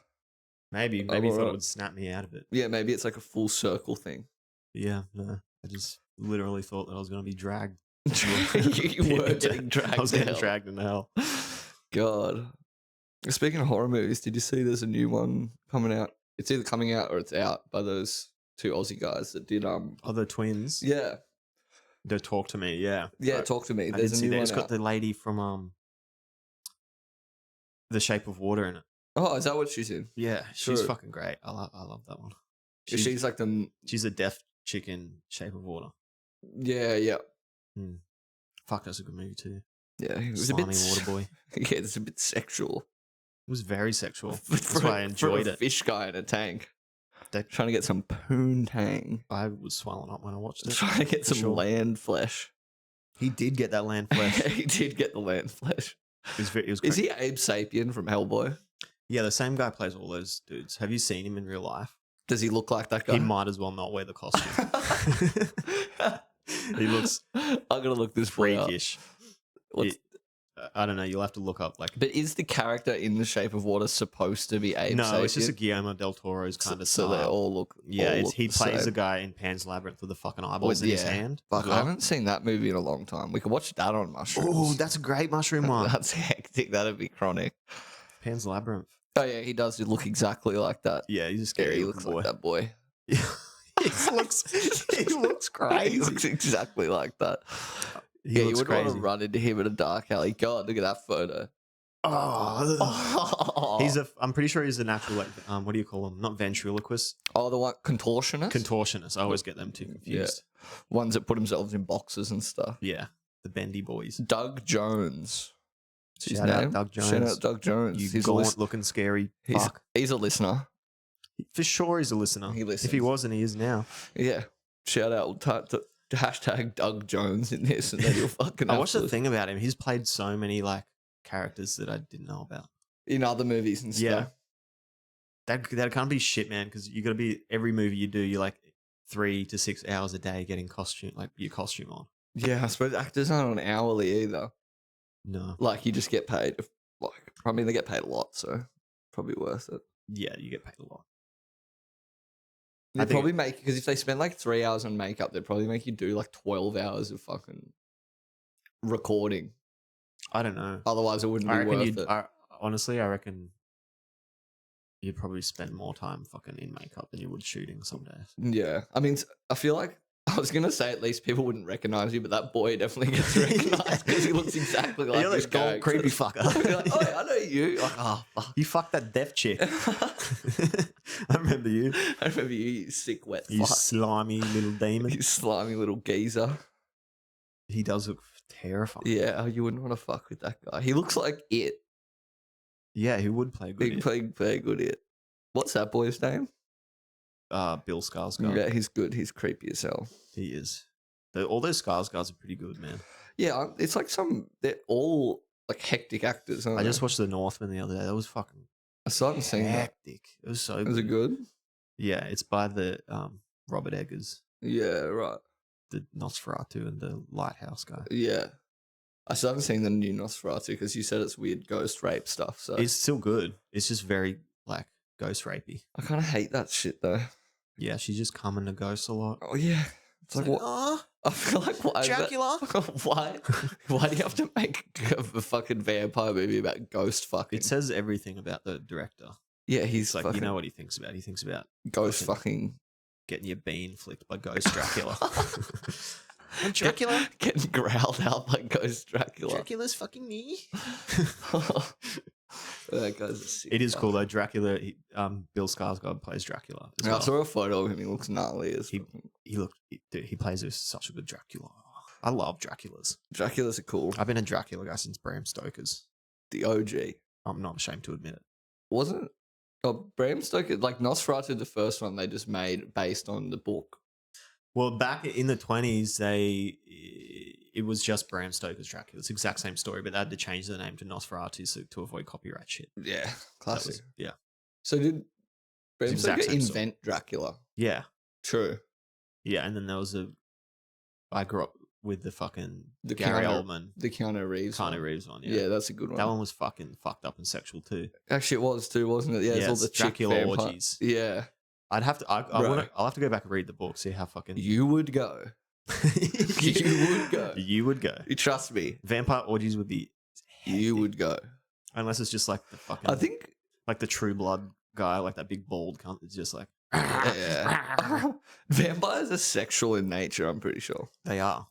maybe he alright. thought it would snap me out of it. yeah, maybe it's like a full circle thing. Yeah, no, I just literally thought that I was going to be dragged. you were getting dragged. I was getting to hell. dragged into hell. God. Speaking of horror movies, did you see there's a new one coming out? It's either coming out or it's out by those two Aussie guys that did Other twins. yeah. They talk to me. Yeah, Yeah, talk to me. I There's did a see new that. one It's got out. the lady from The Shape of Water in it. Oh, is that what she's in? Yeah, she's True. fucking great. I love that one. She's like the She's a deaf chick in Shape of Water. yeah. Fuck, that's a good movie too. Yeah, it was Slimy a bit water boy. Yeah, it's a bit sexual. It was very sexual. For That's why I enjoyed for a it. fish guy in a tank. That- Trying to get some poontang. I was swelling up when I watched it. Trying to get for some sure. land flesh. He did get that land flesh. He did get the land flesh. It was Is he Abe Sapien from Hellboy? Yeah, the same guy plays all those dudes. Have you seen him in real life? Does he look like that guy? He might as well not wear the costume. He looks I'm gonna look this boy up. freakish. What's- I don't know. You'll have to look up like. But is the character in the shape of water supposed to be Abe No, Sapien? it's just a Guillermo del Toro's kind of so style. they all look. Yeah, all it's, look he the plays same. the guy in Pan's Labyrinth with the fucking eyeballs in his hand. Fuck, as well. I haven't seen that movie in a long time. We could watch that on mushrooms. Oh, that's a great mushroom one. That's hectic. That'd be chronic. Pan's Labyrinth. Oh yeah, he does look exactly like that. Yeah, he's a Yeah, scary he looking looks like that boy. he looks crazy. He looks exactly like that. He You looks would want crazy. to run into him in a dark alley. God, look at that photo. Oh, I'm pretty sure he's an actual like what do you call him? Not ventriloquist, Oh, the one contortionist. contortionist. I always get them too confused. Ones that put themselves in boxes and stuff. Yeah, the bendy boys. Doug Jones. That's his Shout out name. Doug Shout Jones. out Doug Jones. You He's a gaunt lis- looking scary he's, fuck. he's a listener. For sure, he's a listener. He listens. If he wasn't, he is now. Yeah. Shout out to hashtag Doug Jones in this, and then you'll fucking. I have watched to- the thing about him. He's played so many like characters that I didn't know about. in other movies and stuff. Yeah, that can't be shit, man. Because you got to be every movie you do. You're like 3 to 6 hours a day getting your costume on. Yeah, I suppose actors aren't on hourly either. No, Like you just get paid. Like I mean, they get paid a lot, so probably worth it. yeah, you get paid a lot. They I think- probably make because if they spend like 3 hours on makeup, they'd probably make you do like 12 hours of fucking recording. I don't know. Otherwise, it wouldn't I be reckon worth you'd. it. Honestly, I reckon you'd probably spend more time fucking in makeup than you would shooting some days. Yeah, I mean, I feel like I was gonna say at least people wouldn't recognize you, but that boy definitely gets recognized because he looks exactly like You're this this gold character. creepy fucker. You're like, oh, yeah, I know you. Like, oh, fuck. You fucked that deaf chick. I remember you. I remember you, you sick wet You fuck. slimy little demon. You slimy little geezer. He does look terrifying. Yeah, you wouldn't want to fuck with that guy. He looks like it. Yeah, he would play good. He play good it. What's that boy's name? Bill Skarsgård. Yeah, he's good. He's creepy as hell. He is. All those Skarsgårds are pretty good, man. Yeah, it's like they're all like hectic actors. Aren't I just they? watched The Northman the other day. That was fucking I still haven't seen that. hectic. It was so Is it good? Yeah, it's by the Robert Eggers, Yeah, right. the Nosferatu and the Lighthouse guy. Yeah. I still haven't seen the new Nosferatu because you said it's weird ghost rape stuff. So It's still good. It's just very like ghost rapey. I kind of hate that shit though. Yeah, she's just coming to ghosts a lot. Oh yeah, it's like what? "Oh, I feel like why? is that- Dracula." why? Why do you have to make a fucking vampire movie about ghost fucking? It says everything about the director. Yeah, he's It's like fucking you know what he thinks about. He thinks about ghost fucking- fucking getting your bean flicked by Ghost Dracula. And Dracula? getting growled out by Ghost Dracula. Dracula's fucking me. That guy's a sick It is fuck. cool though. Dracula, Bill Skarsgård plays Dracula. As I well. saw a photo of him. He looks gnarly as He- fucking- Dude, he plays such a good Dracula. I love Draculas. Dracula's a cool. I've been a Dracula guy since Bram Stoker's. The OG. I'm not ashamed to admit it. Wasn't Bram Stoker like Nosferatu the first one they just made based on the book? Well, back in the 20s, it was just Bram Stoker's Dracula. It's the exact same story, but they had to change the name to Nosferatu to avoid copyright shit. Yeah, That classic. was- yeah. So did Bram It's the exact Stoker same story. invent Dracula? Yeah. True. Yeah. And then there was I grew up with the fucking The Gary Keanu- Oldman, The Keanu Reeves. Keanu one. Reeves one. Yeah. that's a good one. That one was fucking fucked up and sexual too. Actually, it was too, wasn't it? Yeah, it's all the chick Dracula vampire- orgies. Yeah, I'd have to. Bro. I'll have to go back and read the book. See how fucking you would go. You would go. You would go. You trust me. Vampire orgies would be. You hectic. would go. Unless it's just like the fucking. I think. like the True Blood guy, like that big bald cunt. It's just like. Yeah. Vampires are sexual in nature. I'm pretty sure. They are.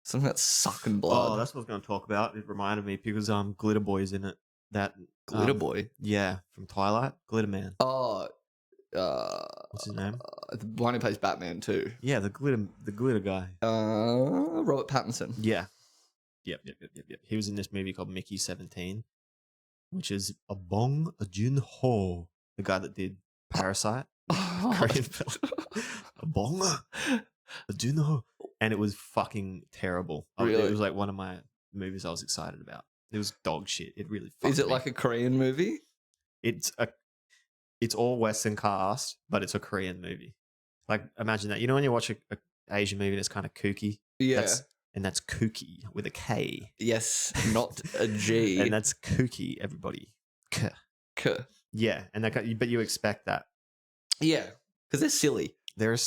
Something that's sucking blood. Oh, that's what I was going to talk about. It reminded me because Glitter Boy's in it. That Glitter Boy. Yeah, from Twilight, Glitter Man. Oh, What's his name? The one who plays Batman too. Yeah, the glitter guy. Robert Pattinson. Yeah. Yep. He was in this movie called Mickey 17, which is a Bong Joon-ho, the guy that did Parasite. Korean film. A Bong Joon-ho. And it was fucking terrible. Really? It was like one of my movies I was excited about. It was dog shit. It really fucked Is it me. like a Korean movie? It's all Western cast, but it's a Korean movie. Like, imagine that. You know when you watch a Asian movie that's kind of kooky? Yeah. That's kooky with a K. Yes, not a G. And that's kooky, everybody. K. Yeah, and but you expect that. Yeah, because they're silly. They're a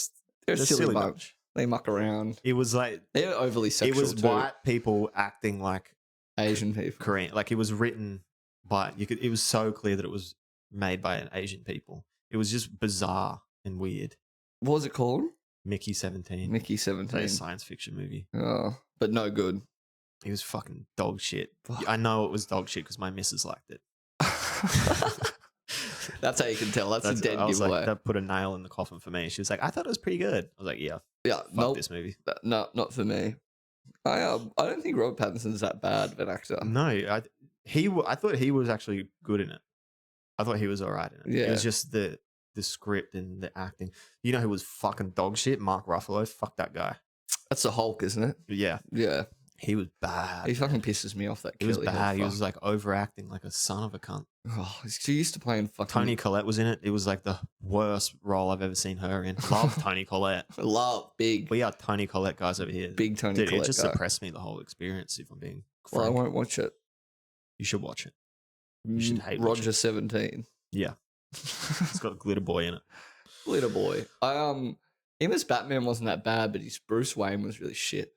silly bunch. bunch. They muck around. It was like They're overly sexual. It was too. white people acting like Asian people. Korean. Like, it was written by it was so clear that it was made by an Asian people. It was just bizarre and weird. What was it called? Mickey 17. Mickey It's like 17. a science fiction movie. Oh, but no good. It was fucking dog shit. Fuck. I know it was dog shit because my missus liked it. That's how you can tell. That's a dead I was giveaway. like, that put a nail in the coffin for me. She was like, I thought it was pretty good. I was like, yeah, yeah, fuck this movie. No, not for me. I don't think Robert Pattinson's that bad of an actor. No, I thought he was actually good in it. I thought he was all right in it. Yeah. It was just the script and the acting. You know who was fucking dog shit? Mark Ruffalo. Fuck that guy. That's the Hulk, isn't it? Yeah. Yeah. He was bad. He fucking pisses me off. That He was Kelly bad. Hill He was fuck. like overacting like a son of a cunt. Oh, she used to play in fucking Toni Collette was in it. It was like the worst role I've ever seen her in. Love Toni Collette. Love big. We are Toni Collette guys over here. Big Toni Dude, Collette it just guy. suppressed me the whole experience, if I'm being Well, I frank. won't watch it. You should watch it. You should hate watch Roger it. 17. Yeah. It's got Glitter Boy in it. Glitter boy. Him as Batman wasn't that bad, but his Bruce Wayne was really shit.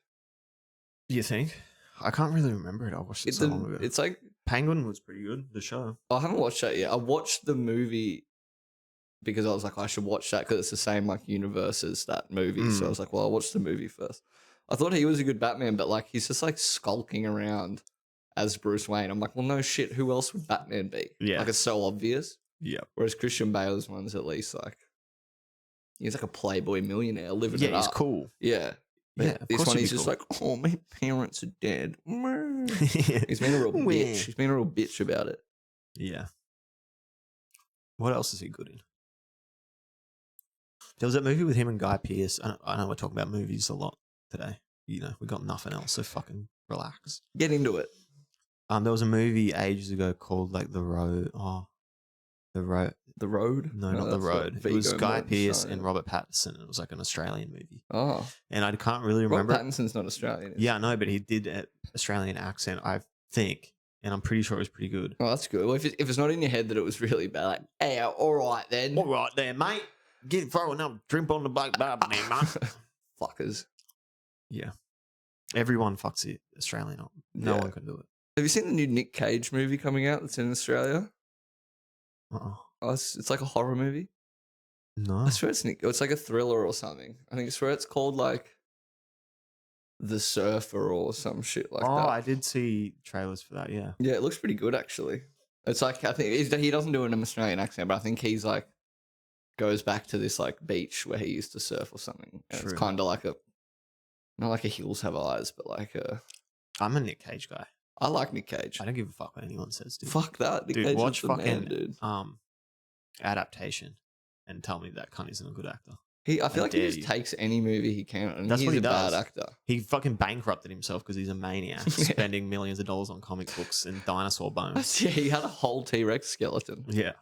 You think? I can't really remember it. I watched it so long ago. It's like Penguin was pretty good, the show. I haven't watched that yet. I watched the movie because I was like, I should watch that because it's the same like universe as that movie. So I was like, well, I'll watch the movie first. I thought he was a good Batman, but like he's just like skulking around as Bruce Wayne. I'm like, well, no shit. Who else would Batman be? Yeah. Like it's so obvious. Yeah. Whereas Christian Bale's one's at least like he's like a playboy millionaire living it Yeah, he's up. cool. Yeah. Yeah, But of this course one he'd he's be just cool. like, oh, my parents are dead. He's been a real bitch. He's been a real bitch about it. Yeah. What else is he good in? There was that movie with him and Guy Pearce. I know we're talking about movies a lot today. You know, we got nothing else, so fucking relax. Get into it. There was a movie ages ago called like The Road. Oh, The Road. The Road? No, not The that's Road. what It was Viggo Guy Mortensen Pearce started. and Robert Pattinson. It was like an Australian movie, Oh. and I can't really remember. Robert Pattinson's not Australian. is he? Yeah, I know, but he did an Australian accent, I think, and I'm pretty sure it was pretty good. Oh, that's good. Well, if it's not in your head that it was really bad, like, hey, all right then. All right there, mate. Get throwing up, drink on the bike, bar, man, mate. Fuckers. Yeah. Everyone fucks it Australian up. No Yeah. one can do it. Have you seen the new Nick Cage movie coming out that's in Australia? Uh-uh. Oh, it's like a horror movie. No. I swear it's like a thriller or something. I swear it's called like The Surfer or some shit like that. I did see trailers for that, yeah. Yeah, it looks pretty good actually. It's like I think he doesn't do an Australian accent, but I think he's like goes back to this like beach where he used to surf or something. And it's True. kind of like not like a Hills Have Eyes, but like a. I'm a Nick Cage guy. I like Nick Cage. I don't give a fuck what anyone says, dude. Fuck that, Nick Dude, Cage watch is the fucking man, dude. Adaptation and tell me that cunt isn't a good actor. I feel I like he dare just you. takes any movie he can, and That's he's what he a bad does. actor. He fucking bankrupted himself because he's a maniac, Yeah. spending millions of dollars on comic books and dinosaur bones. Yeah, he had a whole T-Rex skeleton. Yeah.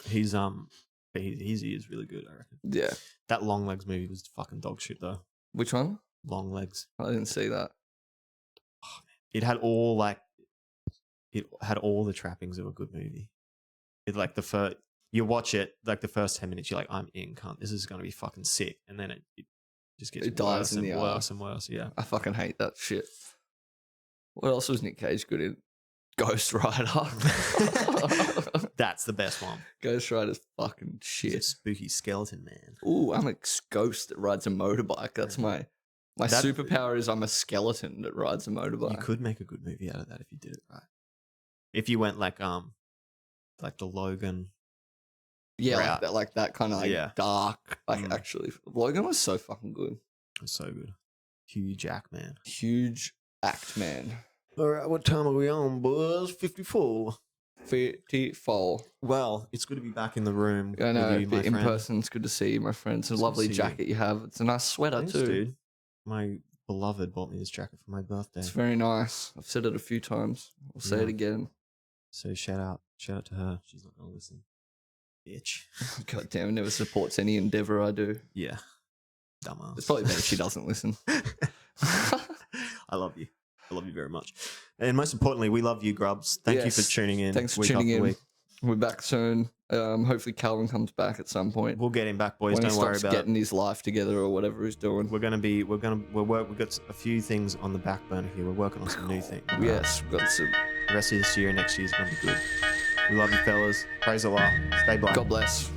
He's but he is really good, I reckon. Yeah. That Long Legs movie was fucking dog shit though. Which one? Long Legs. I didn't see that. It had all the trappings of a good movie. It like you watch it, like the first 10 minutes, you're like, I'm in, cunt. This is gonna be fucking sick. And then it just gets It dies worse in and the worse and worse. Yeah. I fucking hate that shit. What else was Nick Cage good in? Ghost Rider. That's the best one. Ghost Rider's fucking He's a shit. spooky skeleton man. Ooh, I'm a ghost that rides a motorbike. That's my superpower is I'm a skeleton that rides a motorbike. You could make a good movie out of that if you did it right. If you went like the Logan Yeah, route. like that kind of like dark. Like actually, Logan was so fucking good. It was so good. Huge act, man. Huge act, man. All right, what time are we on, boys? 54. 54. Well, it's good to be back in the room I know, with you, my in friend. person. It's good to see you, my friend. It's a It's good to lovely see jacket you have. It's a nice sweater Thanks, too. dude. My beloved bought me this jacket for my birthday. It's very nice. I've said it a few times. I'll say it again. So shout out to her. She's not gonna listen. Bitch. God damn, it never supports any endeavor I do. Yeah. Dumbass. It's probably better if she doesn't listen. I love you. I love you very much. And most importantly, we love you, Grubs. Thank you for tuning in. Thanks for tuning in. Week. We're back soon. Hopefully Calvin comes back at some point. We'll get him back, boys. When Don't worry about getting his life together or whatever he's doing. We've got a few things on the back burner here. We're working on some new things. Yes, we've got some. The rest of this year, next year is gonna be good. We love you, fellas. Praise Allah. Stay black. God bless.